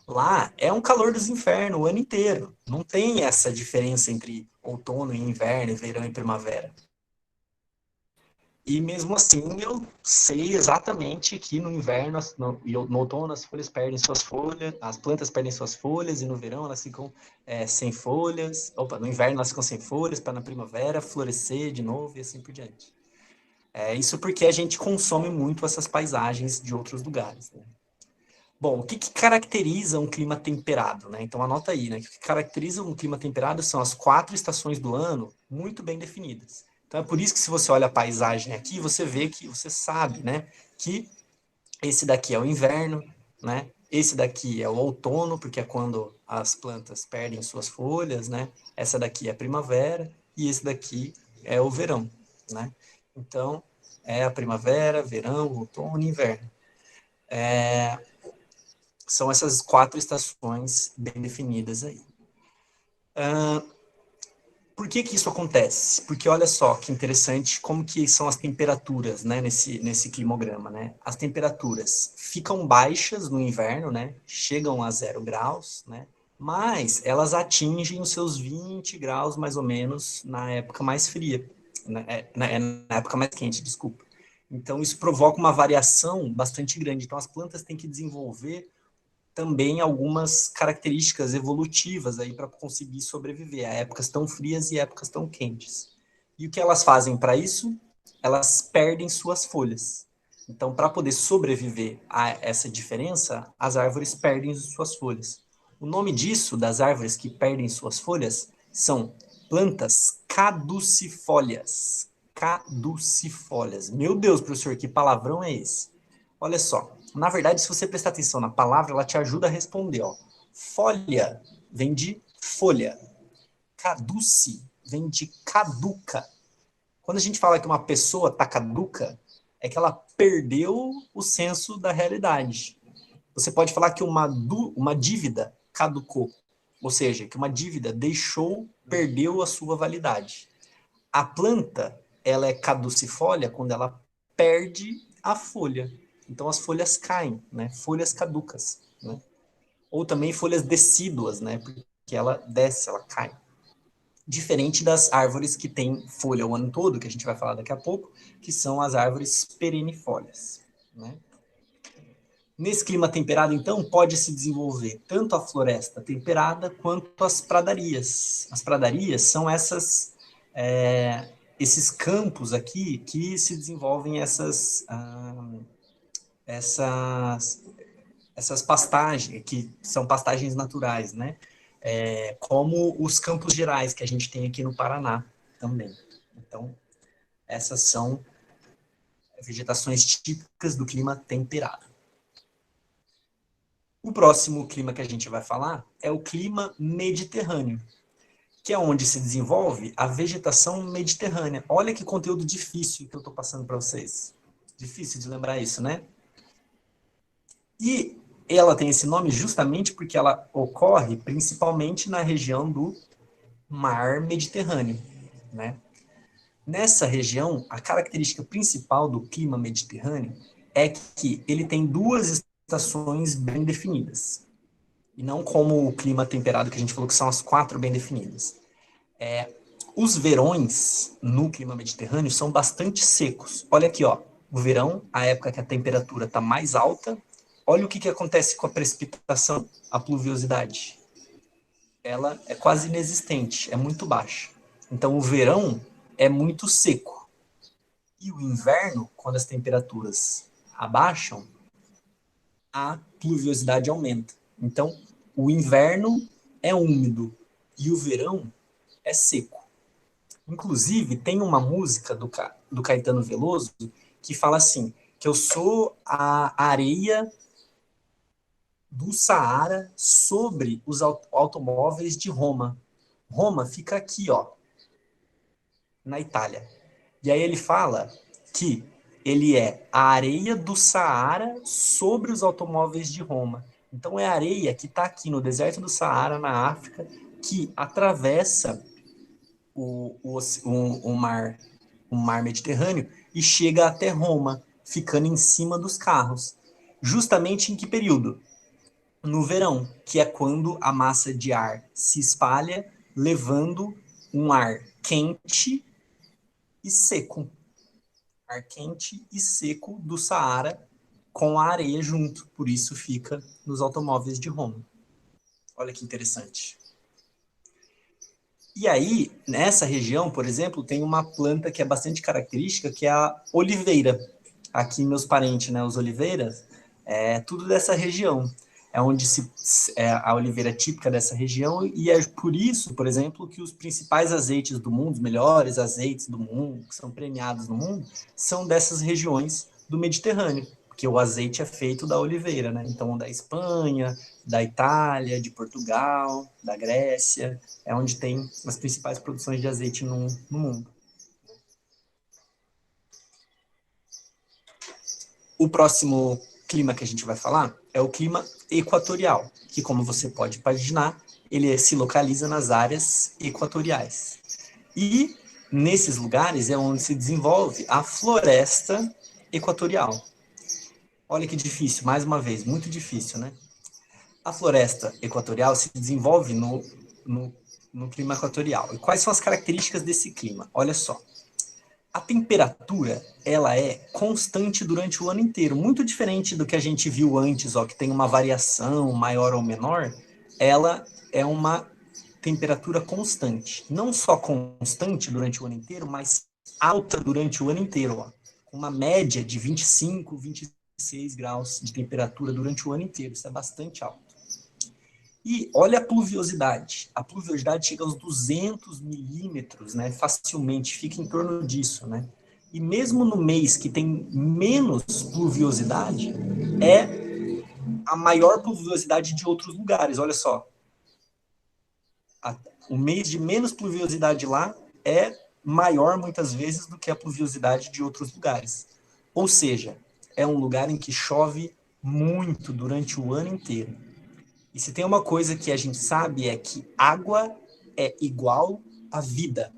Lá é um calor dos infernos o ano inteiro. Não tem essa diferença entre outono e inverno, verão e primavera. E mesmo assim, eu sei exatamente que no inverno, no outono, as folhas perdem suas folhas, as plantas perdem suas folhas, e no verão elas ficam sem folhas. Opa, no inverno elas ficam sem folhas, para na primavera florescer de novo e assim por diante. Isso porque a gente consome muito essas paisagens de outros lugares, né? Bom, o que caracteriza um clima temperado, né? Então anota aí, né? O que caracteriza um clima temperado são as 4 estações do ano muito bem definidas. Então é por isso que se você olha a paisagem aqui, você vê que você sabe, né? Que esse daqui é o inverno, né? Esse daqui é o outono, porque é quando as plantas perdem suas folhas, né? Essa daqui é a primavera e esse daqui é o verão, né? Então é a primavera, verão, outono e inverno. São essas 4 estações bem definidas aí. Por que isso acontece? Porque olha só que interessante como que são as temperaturas, né, nesse climograma, né? As temperaturas ficam baixas no inverno, né? Chegam a 0 graus, né? Mas elas atingem os seus 20 graus, mais ou menos, na época mais fria. Na época mais quente, desculpa. Então, isso provoca uma variação bastante grande. Então, as plantas têm que desenvolver também algumas características evolutivas aí para conseguir sobreviver a épocas tão frias e épocas tão quentes. E o que elas fazem para isso? Elas perdem suas folhas. Então, para poder sobreviver a essa diferença, as árvores perdem suas folhas. O nome disso, das árvores que perdem suas folhas, são plantas caducifólias. Caducifólias. Meu Deus, professor, que palavrão é esse? Olha só, na verdade, se você prestar atenção na palavra, ela te ajuda a responder, ó. Folha vem de folha. Caduce vem de caduca. Quando a gente fala que uma pessoa está caduca, é que ela perdeu o senso da realidade. Você pode falar que uma dívida caducou, ou seja, que uma dívida perdeu a sua validade. A planta, ela é caducifólia quando ela perde a folha. Então as folhas caem, né? Folhas caducas, né? Ou também folhas decíduas, né? Porque ela desce, ela cai. Diferente das árvores que têm folha o ano todo, que a gente vai falar daqui a pouco, que são as árvores perennifólias, né? Nesse clima temperado, então, pode se desenvolver tanto a floresta temperada quanto as pradarias. As pradarias são esses campos aqui que se desenvolvem essas pastagens, que são pastagens naturais, né? Como os Campos Gerais, que a gente tem aqui no Paraná também. Então, essas são vegetações típicas do clima temperado. O próximo clima que a gente vai falar é o clima mediterrâneo, que é onde se desenvolve a vegetação mediterrânea. Olha que conteúdo difícil que eu estou passando para vocês. Difícil de lembrar isso, né? E ela tem esse nome justamente porque ela ocorre principalmente na região do mar Mediterrâneo, né? Nessa região, a característica principal do clima mediterrâneo é que ele tem 2 estações bem definidas. E não como o clima temperado que a gente falou que são as 4 bem definidas. Os verões no clima mediterrâneo são bastante secos. Olha aqui, ó, o verão, a época que a temperatura está mais alta. Olha o que acontece com a precipitação, a pluviosidade. Ela é quase inexistente, é muito baixa. Então, o verão é muito seco. E o inverno, quando as temperaturas abaixam, a pluviosidade aumenta. Então, o inverno é úmido e o verão é seco. Inclusive, tem uma música do Caetano Veloso que fala assim, que eu sou a areia do Saara sobre os automóveis de Roma. Roma fica aqui, ó, na Itália. E aí ele fala que ele é a areia do Saara sobre os automóveis de Roma. Então é a areia que está aqui no deserto do Saara, na África, que atravessa o mar Mediterrâneo e chega até Roma, ficando em cima dos carros. Justamente em que período? No verão, que é quando a massa de ar se espalha, levando um ar quente e seco. Ar quente e seco do Saara com a areia junto. Por isso fica nos automóveis de Roma. Olha que interessante. E aí, nessa região, por exemplo, tem uma planta que é bastante característica, que é a oliveira. Aqui, meus parentes, né, os oliveiras, É tudo dessa região. É onde é a oliveira típica dessa região, e é por isso, por exemplo, que os principais azeites do mundo, os melhores azeites do mundo, que são premiados no mundo, são dessas regiões do Mediterrâneo, porque o azeite é feito da oliveira, né? Então, da Espanha, da Itália, de Portugal, da Grécia, é onde tem as principais produções de azeite no mundo. O próximo clima que a gente vai falar é o clima equatorial, que, como você pode imaginar, ele se localiza nas áreas equatoriais. E nesses lugares é onde se desenvolve a floresta equatorial. Olha que difícil, mais uma vez, muito difícil, né? A floresta equatorial se desenvolve no clima equatorial. E quais são as características desse clima? Olha só. A temperatura, ela é constante durante o ano inteiro, muito diferente do que a gente viu antes, ó, que tem uma variação maior ou menor. Ela é uma temperatura constante, não só constante durante o ano inteiro, mas alta durante o ano inteiro, ó, com uma média de 25, 26 graus de temperatura durante o ano inteiro. Isso é bastante alto. E olha a pluviosidade. A pluviosidade chega aos 200 milímetros, né? Facilmente, fica em torno disso, né? E mesmo no mês que tem menos pluviosidade, é a maior pluviosidade de outros lugares. Olha só. O mês de menos pluviosidade lá é maior, muitas vezes, do que a pluviosidade de outros lugares. Ou seja, é um lugar em que chove muito durante o ano inteiro. E se tem uma coisa que a gente sabe é que água é igual à vida.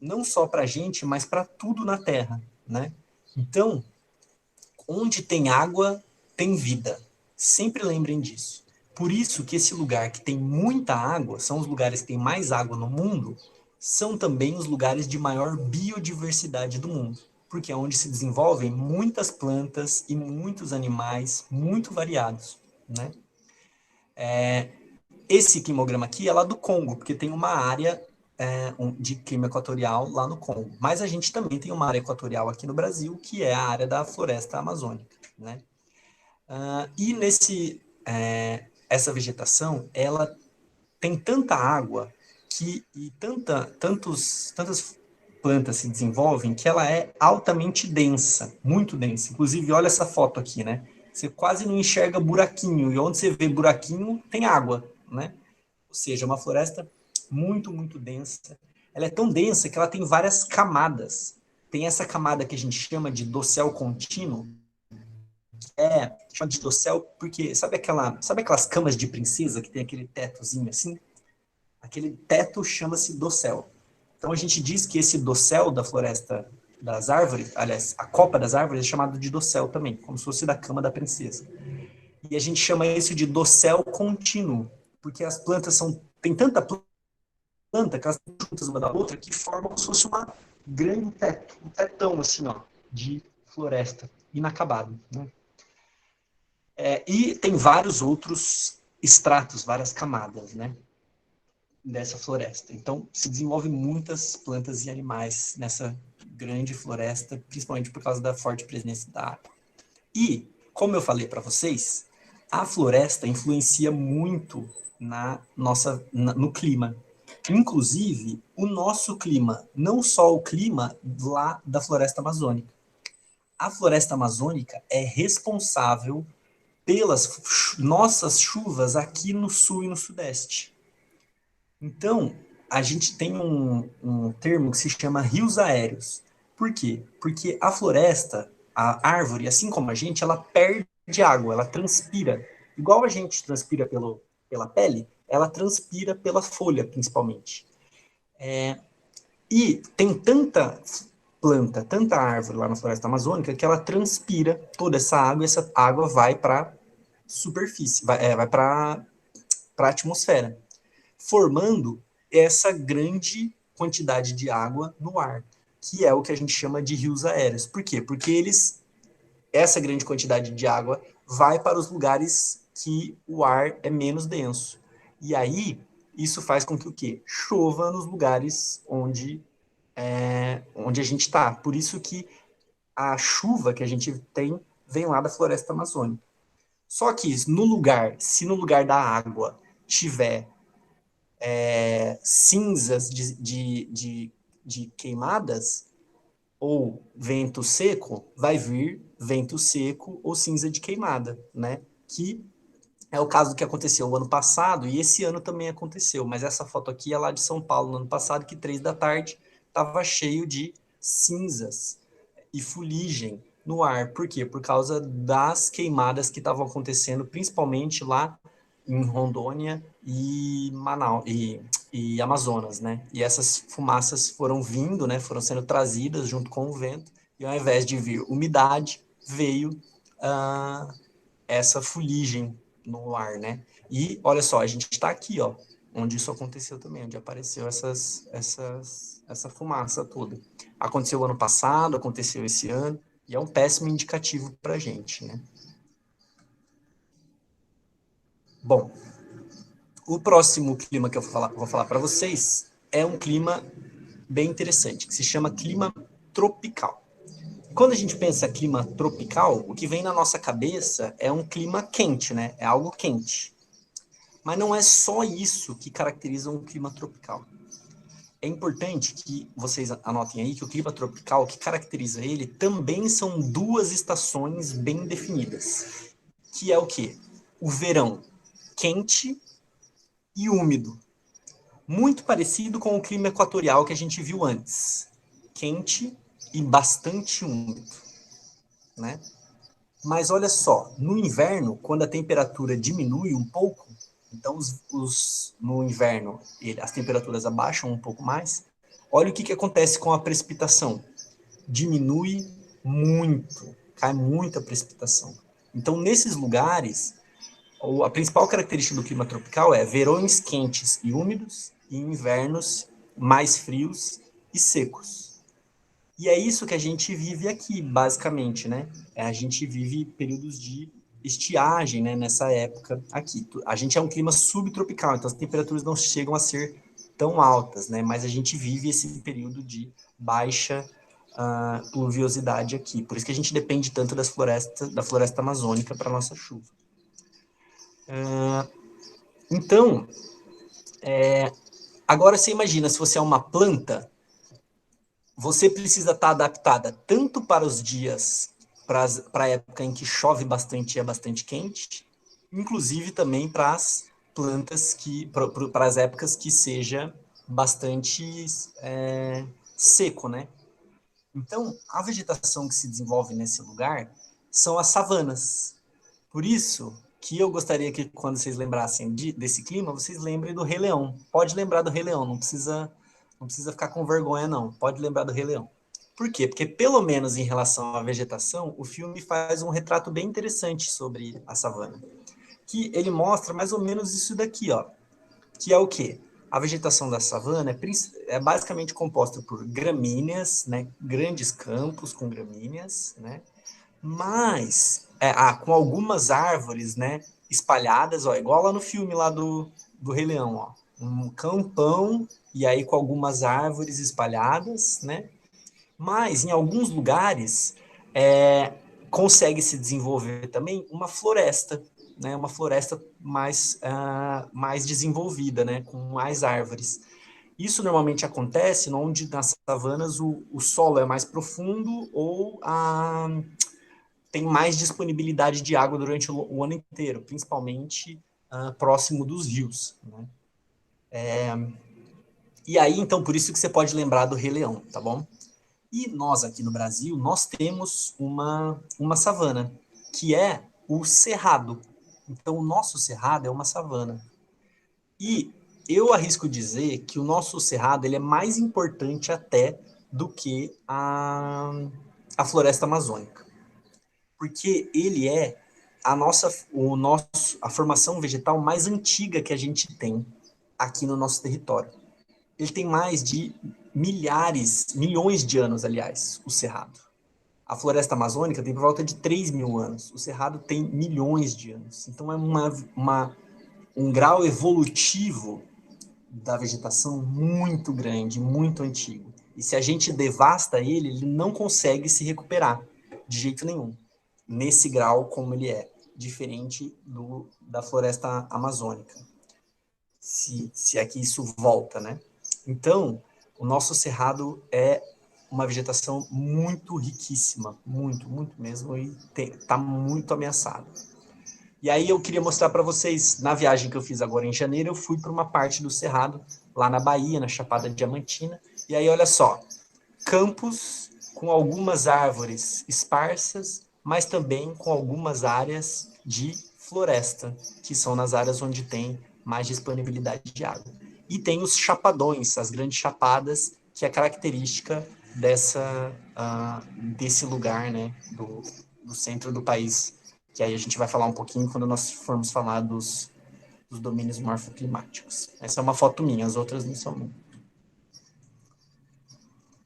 Não só para a gente, mas para tudo na Terra, né? Então, onde tem água, tem vida. Sempre lembrem disso. Por isso que esse lugar que tem muita água, são os lugares que tem mais água no mundo, são também os lugares de maior biodiversidade do mundo. Porque é onde se desenvolvem muitas plantas e muitos animais muito variados, né? Esse climograma aqui é lá do Congo, porque tem uma área de clima equatorial lá no Congo. Mas a gente também tem uma área equatorial aqui no Brasil, que é a área da floresta amazônica, né? E essa vegetação, ela tem tanta água e tantas plantas se desenvolvem que ela é altamente densa, muito densa. Inclusive, olha essa foto aqui, né? Você quase não enxerga buraquinho, e onde você vê buraquinho, tem água, né? Ou seja, é uma floresta muito, muito densa. Ela é tão densa que ela tem várias camadas. Tem essa camada que a gente chama de dossel contínuo, chama de dossel porque, sabe aquelas camas de princesa que tem aquele tetozinho assim? Aquele teto chama-se dossel. Então a gente diz que esse dossel da floresta das árvores, aliás, a copa das árvores é chamado de dossel também, como se fosse da cama da princesa. E a gente chama isso de dossel contínuo, porque as plantas tem tanta planta que elas estão juntas uma da outra que formam como se fosse uma grande teto, um tetão assim, ó, de floresta, inacabado, né? E tem vários outros estratos, várias camadas, né, dessa floresta. Então, se desenvolve muitas plantas e animais nessa grande floresta, principalmente por causa da forte presença da água. E, como eu falei para vocês, a floresta influencia muito no clima. Inclusive, o nosso clima, não só o clima lá da floresta amazônica. A floresta amazônica é responsável pelas nossas chuvas aqui no sul e no sudeste. Então, a gente tem um termo que se chama rios aéreos. Por quê? Porque a floresta, a árvore, assim como a gente, ela perde água, ela transpira. Igual a gente transpira pela pele, ela transpira pela folha, principalmente. E tem tanta planta, tanta árvore lá na floresta amazônica, que ela transpira toda essa água, e essa água vai para a superfície, vai para a atmosfera, formando essa grande quantidade de água no ar, que é o que a gente chama de rios aéreos. Por quê? Porque essa grande quantidade de água vai para os lugares que o ar é menos denso. E aí, isso faz com que o quê? Chova nos lugares onde a gente está. Por isso que a chuva que a gente tem vem lá da floresta amazônica. Só que se no lugar da água tiver cinzas de queimadas, ou vento seco, vai vir vento seco ou cinza de queimada, né? Que é o caso que aconteceu o ano passado, e esse ano também aconteceu, mas essa foto aqui é lá de São Paulo, no ano passado, que 3 da tarde estava cheio de cinzas e fuligem no ar. Por quê? Por causa das queimadas que estavam acontecendo, principalmente lá em Rondônia e Manaus e Amazonas, né? E essas fumaças foram vindo, né? Foram sendo trazidas junto com o vento, e ao invés de vir umidade, veio essa fuligem no ar, né? E olha só, a gente está aqui, ó, onde isso aconteceu também, onde apareceu essa fumaça toda. Aconteceu ano passado, aconteceu esse ano, e é um péssimo indicativo para a gente, né? Bom, o próximo clima que eu vou falar para vocês é um clima bem interessante, que se chama clima tropical. Quando a gente pensa clima tropical, o que vem na nossa cabeça é um clima quente, né? É algo quente. Mas não é só isso que caracteriza um clima tropical. É importante que vocês anotem aí que o clima tropical, o que caracteriza ele, também são 2 estações bem definidas. Que é o quê? O verão quente e úmido. Muito parecido com o clima equatorial que a gente viu antes. Quente e bastante úmido, né? Mas olha só, no inverno, quando a temperatura diminui um pouco, então no inverno as temperaturas abaixam um pouco mais, olha o que acontece com a precipitação. Diminui muito, cai muita precipitação. Então, nesses lugares, a principal característica do clima tropical é verões quentes e úmidos e invernos mais frios e secos. E é isso que a gente vive aqui, basicamente, né? A gente vive períodos de estiagem, né, nessa época aqui. A gente é um clima subtropical, então as temperaturas não chegam a ser tão altas, né? Mas a gente vive esse período de baixa pluviosidade aqui. Por isso que a gente depende tanto da floresta amazônica para a nossa chuva. Então, agora você imagina, se você é uma planta, você precisa estar adaptada tanto para os dias, para a época em que chove bastante e é bastante quente, inclusive também para as plantas, para as épocas que seja bastante seco, né? Então, a vegetação que se desenvolve nesse lugar são as savanas. Por isso que eu gostaria que, quando vocês lembrassem desse clima, vocês lembrem do Rei Leão. Pode lembrar do Rei Leão, não precisa ficar com vergonha, não. Pode lembrar do Rei Leão. Por quê? Porque, pelo menos em relação à vegetação, o filme faz um retrato bem interessante sobre a savana. Que ele mostra mais ou menos isso daqui, ó. Que é o quê? A vegetação da savana é basicamente composta por gramíneas, né? Grandes campos com gramíneas, né? Mas, com algumas árvores, né? Espalhadas, ó, igual lá no filme lá do Rei Leão, ó. Um campão, e aí com algumas árvores espalhadas, né? Mas, em alguns lugares, consegue se desenvolver também uma floresta, né? Uma floresta mais desenvolvida, né? Com mais árvores. Isso normalmente acontece onde, nas savanas, o solo é mais profundo ou tem mais disponibilidade de água durante o ano inteiro, principalmente próximo dos rios, né? E aí, então, por isso que você pode lembrar do Rei Leão, tá bom? E nós, aqui no Brasil, nós temos uma savana, que é o Cerrado. Então, o nosso Cerrado é uma savana. E eu arrisco dizer que o nosso Cerrado ele é mais importante até do que a floresta amazônica. Porque ele é a formação vegetal mais antiga que a gente tem aqui no nosso território. Ele tem mais de milhões de anos, aliás, o Cerrado. A floresta amazônica tem por volta de 3.000 anos. O Cerrado tem milhões de anos. Então, é um grau evolutivo da vegetação muito grande, muito antigo. E se a gente devasta ele não consegue se recuperar de jeito nenhum, nesse grau como ele é, diferente da floresta amazônica. Se é que isso volta, né? Então, o nosso cerrado é uma vegetação muito riquíssima, muito mesmo, e está muito ameaçado. E aí eu queria mostrar para vocês, na viagem que eu fiz agora em janeiro, eu fui para uma parte do cerrado, lá na Bahia, na Chapada Diamantina, e aí olha só, campos com algumas árvores esparsas, mas também com algumas áreas de floresta, que são nas áreas onde tem mais disponibilidade de água. E tem os chapadões, as grandes chapadas, que é característica desse lugar, né, do centro do país, que aí a gente vai falar um pouquinho quando nós formos falar dos domínios morfoclimáticos. Essa é uma foto minha, as outras não são minhas.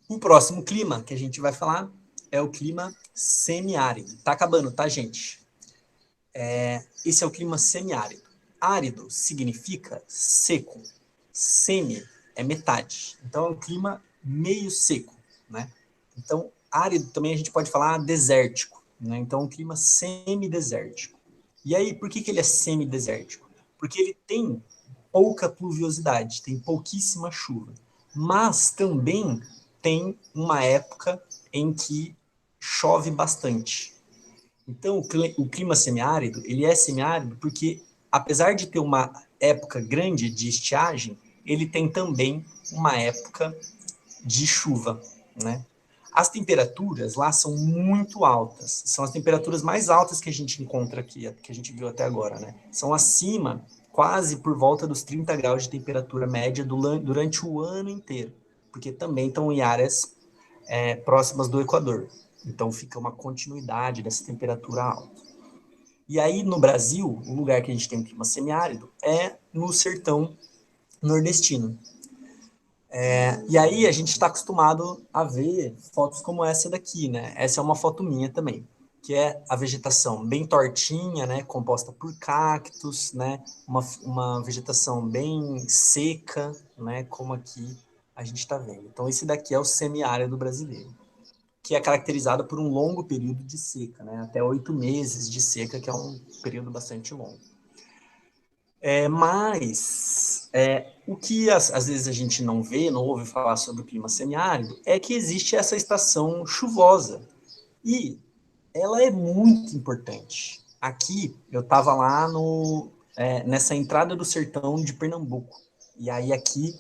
O próximo clima que a gente vai falar é o clima semiárido. Tá acabando, tá, gente? Esse é o clima semiárido. Árido significa seco. Semi é metade. Então, é um clima meio seco, né? Então, árido também a gente pode falar desértico, né? Então, um clima semidesértico. E aí, por que ele é semidesértico? Porque ele tem pouca pluviosidade, tem pouquíssima chuva. Mas também tem uma época em que chove bastante. Então, o clima semiárido, ele é semiárido porque, apesar de ter uma época grande de estiagem, ele tem também uma época de chuva, né? As temperaturas lá são muito altas, são as temperaturas mais altas que a gente encontra aqui, que a gente viu até agora, né? São acima, quase por volta dos 30 graus de temperatura média durante o ano inteiro, porque também estão em áreas próximas do Equador. Então, fica uma continuidade dessa temperatura alta. E aí, no Brasil, o lugar que a gente tem clima semiárido é no sertão nordestino. E aí, a gente está acostumado a ver fotos como essa daqui, né? Essa é uma foto minha também, que é a vegetação bem tortinha, né? Composta por cactos, né? Uma vegetação bem seca, né? Como aqui a gente está vendo. Então, esse daqui é o semiárido brasileiro, que é caracterizado por um longo período de seca, né? Até 8 meses de seca, que é um período bastante longo. Mas o que às vezes a gente não vê, não ouve falar sobre o clima semiárido, é que existe essa estação chuvosa. E ela é muito importante. Aqui, eu estava lá nessa entrada do sertão de Pernambuco. E aí aqui,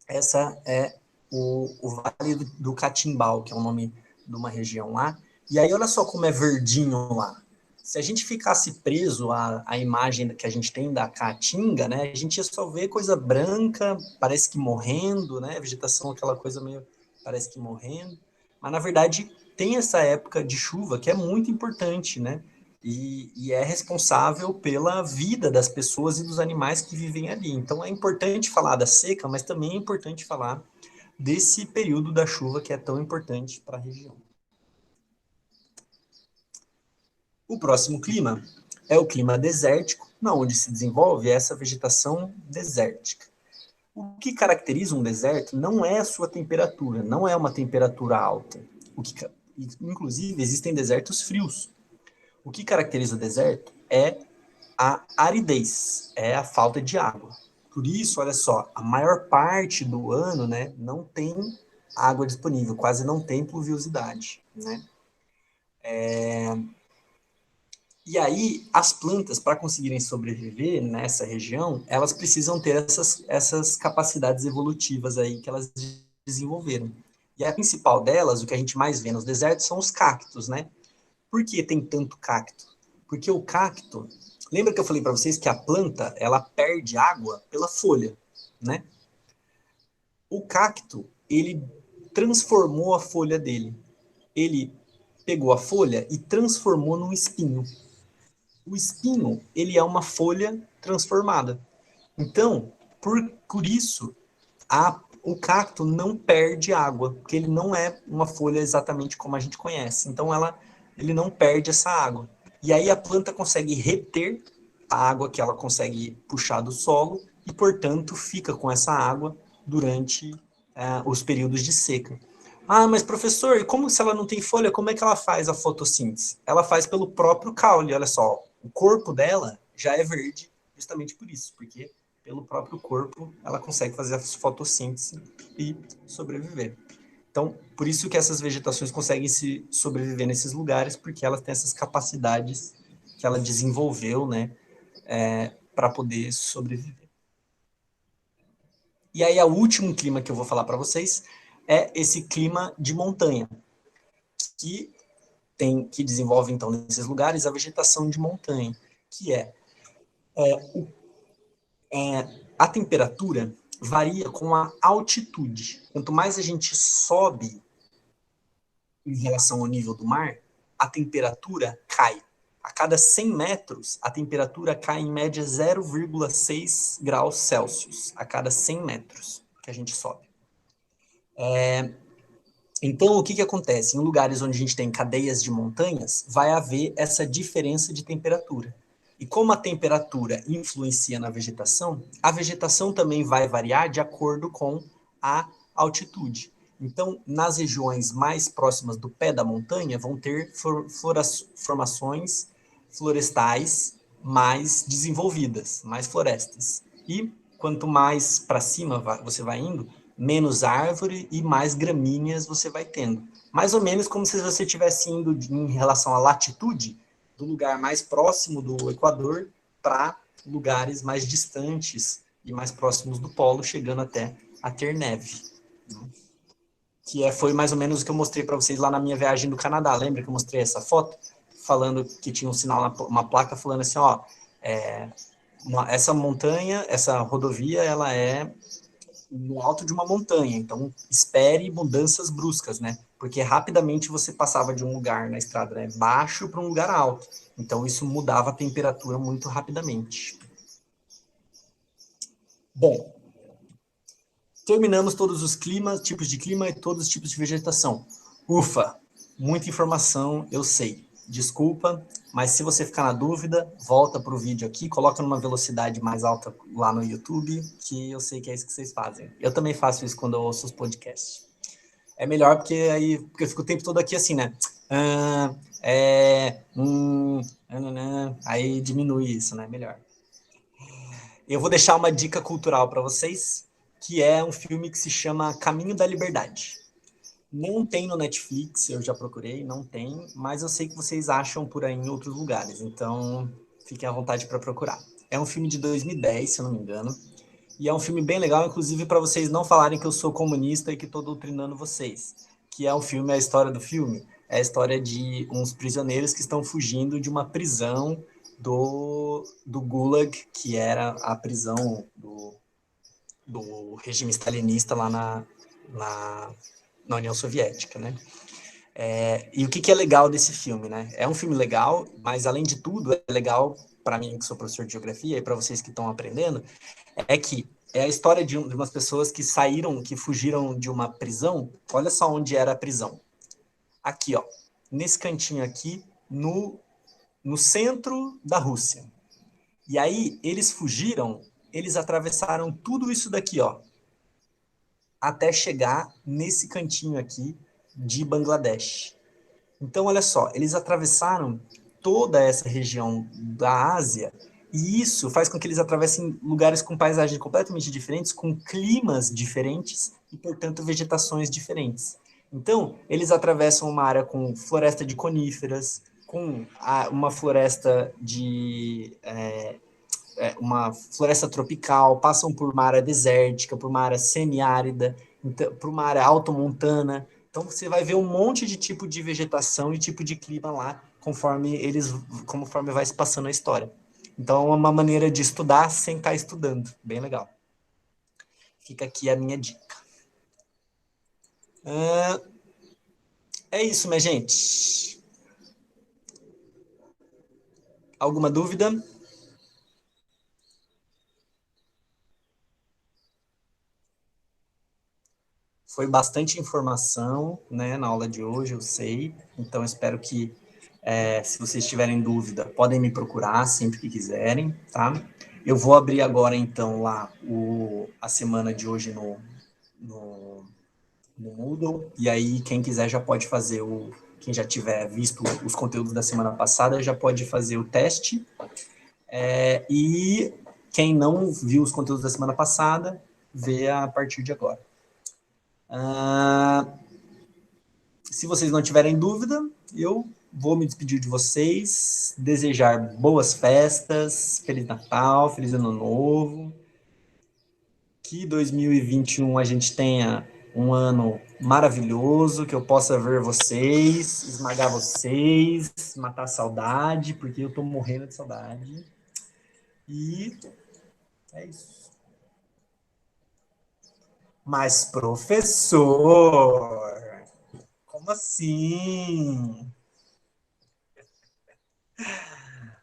essa é o Vale do Catimbau, que é o nome de uma região lá. E aí, olha só como é verdinho lá. Se a gente ficasse preso à imagem que a gente tem da caatinga, né, a gente ia só ver coisa branca, parece que morrendo, né, vegetação, aquela coisa meio, parece que morrendo. Mas, na verdade, tem essa época de chuva que é muito importante, né, e é responsável pela vida das pessoas e dos animais que vivem ali. Então, é importante falar da seca, mas também é importante falar desse período da chuva que é tão importante para a região. O próximo clima é o clima desértico, onde se desenvolve essa vegetação desértica. O que caracteriza um deserto não é a sua temperatura, não é uma temperatura alta. Inclusive, existem desertos frios. O que caracteriza o deserto é a aridez, é a falta de água. Por isso, olha só, a maior parte do ano, né, não tem água disponível, quase não tem pluviosidade, né? E aí, as plantas, para conseguirem sobreviver nessa região, elas precisam ter essas capacidades evolutivas aí que elas desenvolveram. E a principal delas, o que a gente mais vê nos desertos, são os cactos, né? Por que tem tanto cacto? Porque o cacto... Lembra que eu falei para vocês que a planta, ela perde água pela folha, né? O cacto, ele transformou a folha dele. Ele pegou a folha e transformou num espinho. O espinho, ele é uma folha transformada. Então, por isso, o cacto não perde água, porque ele não é uma folha exatamente como a gente conhece. Então, ele não perde essa água. E aí a planta consegue reter a água que ela consegue puxar do solo e, portanto, fica com essa água durante os períodos de seca. Ah, mas professor, como se ela não tem folha, como é que ela faz a fotossíntese? Ela faz pelo próprio caule, olha só. o corpo dela já é verde justamente por isso, porque pelo próprio corpo ela consegue fazer a fotossíntese e sobreviver. Então, por isso que essas vegetações conseguem se sobreviver nesses lugares, porque elas têm essas capacidades que ela desenvolveu, né, para poder sobreviver. E aí, o último clima que eu vou falar para vocês é esse clima de montanha, que desenvolve, então, nesses lugares, a vegetação de montanha, que a temperatura varia com a altitude. Quanto mais a gente sobe em relação ao nível do mar, a temperatura cai. A cada 100 metros, a temperatura cai em média 0,6 graus Celsius, a cada 100 metros que a gente sobe. Então, o que acontece? Em lugares onde a gente tem cadeias de montanhas, vai haver essa diferença de temperatura. E como a temperatura influencia na vegetação, a vegetação também vai variar de acordo com a altitude. Então, nas regiões mais próximas do pé da montanha, vão ter formações florestais mais desenvolvidas, mais florestas. E quanto mais para cima você vai indo, menos árvore e mais gramíneas você vai tendo. Mais ou menos como se você estivesse indo em relação à latitude, do lugar mais próximo do Equador para lugares mais distantes e mais próximos do polo, chegando até a ter neve. Que foi mais ou menos o que eu mostrei para vocês lá na minha viagem do Canadá. Lembra que eu mostrei essa foto? Falando que tinha um sinal, uma placa falando assim, ó, essa montanha, essa rodovia, ela é no alto de uma montanha, então espere mudanças bruscas, né? Porque rapidamente você passava de um lugar na estrada, né, baixo para um lugar alto. Então isso mudava a temperatura muito rapidamente. Bom, terminamos todos os tipos de clima e todos os tipos de vegetação. Ufa, muita informação, eu sei. Desculpa, mas se você ficar na dúvida, volta para o vídeo aqui, coloca numa velocidade mais alta lá no YouTube, que eu sei que é isso que vocês fazem. Eu também faço isso quando eu ouço os podcasts. É melhor porque eu fico o tempo todo aqui assim, né? Aí diminui isso, né? Melhor. Eu vou deixar uma dica cultural para vocês, que é um filme que se chama Caminho da Liberdade. Não tem no Netflix, eu já procurei, não tem, mas eu sei que vocês acham por aí em outros lugares, então fiquem à vontade para procurar. É um filme de 2010, se eu não me engano, e é um filme bem legal, inclusive para vocês não falarem que eu sou comunista e que estou doutrinando vocês, que é um filme, a história do filme, é a história de uns prisioneiros que estão fugindo de uma prisão do Gulag, que era a prisão do regime stalinista lá na União Soviética, né? E o que é legal desse filme, né? É um filme legal, mas além de tudo, é legal para mim, que sou professor de geografia, e para vocês que estão aprendendo, é que é a história de umas pessoas que fugiram de uma prisão. Olha só onde era a prisão. Aqui, ó, nesse cantinho aqui, no centro da Rússia. E aí, eles fugiram, eles atravessaram tudo isso daqui, ó, até chegar nesse cantinho aqui de Bangladesh. Então, olha só, eles atravessaram toda essa região da Ásia, e isso faz com que eles atravessem lugares com paisagens completamente diferentes, com climas diferentes e, portanto, vegetações diferentes. Então, eles atravessam uma área com floresta de coníferas, com uma floresta uma floresta tropical, passam por uma área desértica, por uma área semiárida, então, por uma área altomontana. Então, você vai ver um monte de tipo de vegetação e tipo de clima lá, conforme vai se passando a história. Então, é uma maneira de estudar sem estar estudando. Bem legal. Fica aqui a minha dica. É isso, minha gente. Alguma dúvida? Foi bastante informação, né, na aula de hoje, eu sei. Então, espero que, se vocês tiverem dúvida, podem me procurar sempre que quiserem, tá? Eu vou abrir agora, então, lá a semana de hoje no Moodle. E aí, quem quiser já pode fazer quem já tiver visto os conteúdos da semana passada já pode fazer o teste. E quem não viu os conteúdos da semana passada, vê a partir de agora. Se vocês não tiverem dúvida, eu vou me despedir de vocês, desejar boas festas, Feliz Natal, Feliz Ano Novo, que 2021 a gente tenha um ano maravilhoso, que eu possa ver vocês, esmagar vocês, matar a saudade, porque eu tô morrendo de saudade. E é isso. Mas, professor, como assim?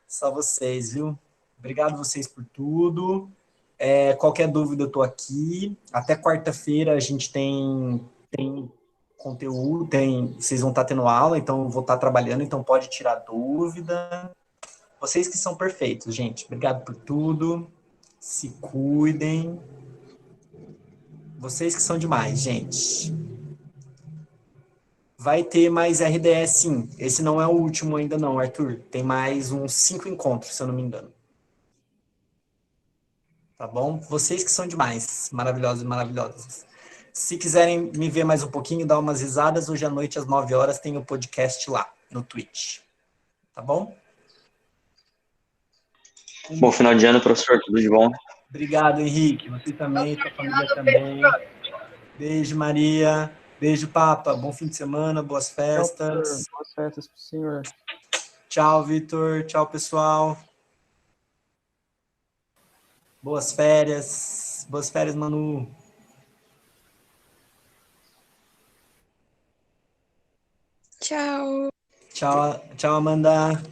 Só vocês, viu? Obrigado vocês por tudo. Qualquer dúvida, eu tô aqui. Até quarta-feira a gente tem conteúdo, vocês vão estar tendo aula, então eu vou estar trabalhando, então pode tirar dúvida. Vocês que são perfeitos, gente. Obrigado por tudo. Se cuidem. Vocês que são demais, gente. Vai ter mais RDS, sim. Esse não é o último ainda não, Arthur. Tem mais uns 5 encontros, se eu não me engano. Tá bom? Vocês que são demais. Maravilhosos e maravilhosas. Se quiserem me ver mais um pouquinho, dar umas risadas, hoje à noite, às 9 horas, tem o podcast lá, no Twitch. Tá bom? Bom final de ano, professor. Tudo de bom. Obrigado, Henrique. Você também, sua família também. Beijo, Maria. Beijo, Papa. Bom fim de semana, boas festas. Boas festas pro senhor. Tchau, Vitor. Tchau, pessoal. Boas férias. Boas férias, Manu. Tchau. Tchau, Amanda.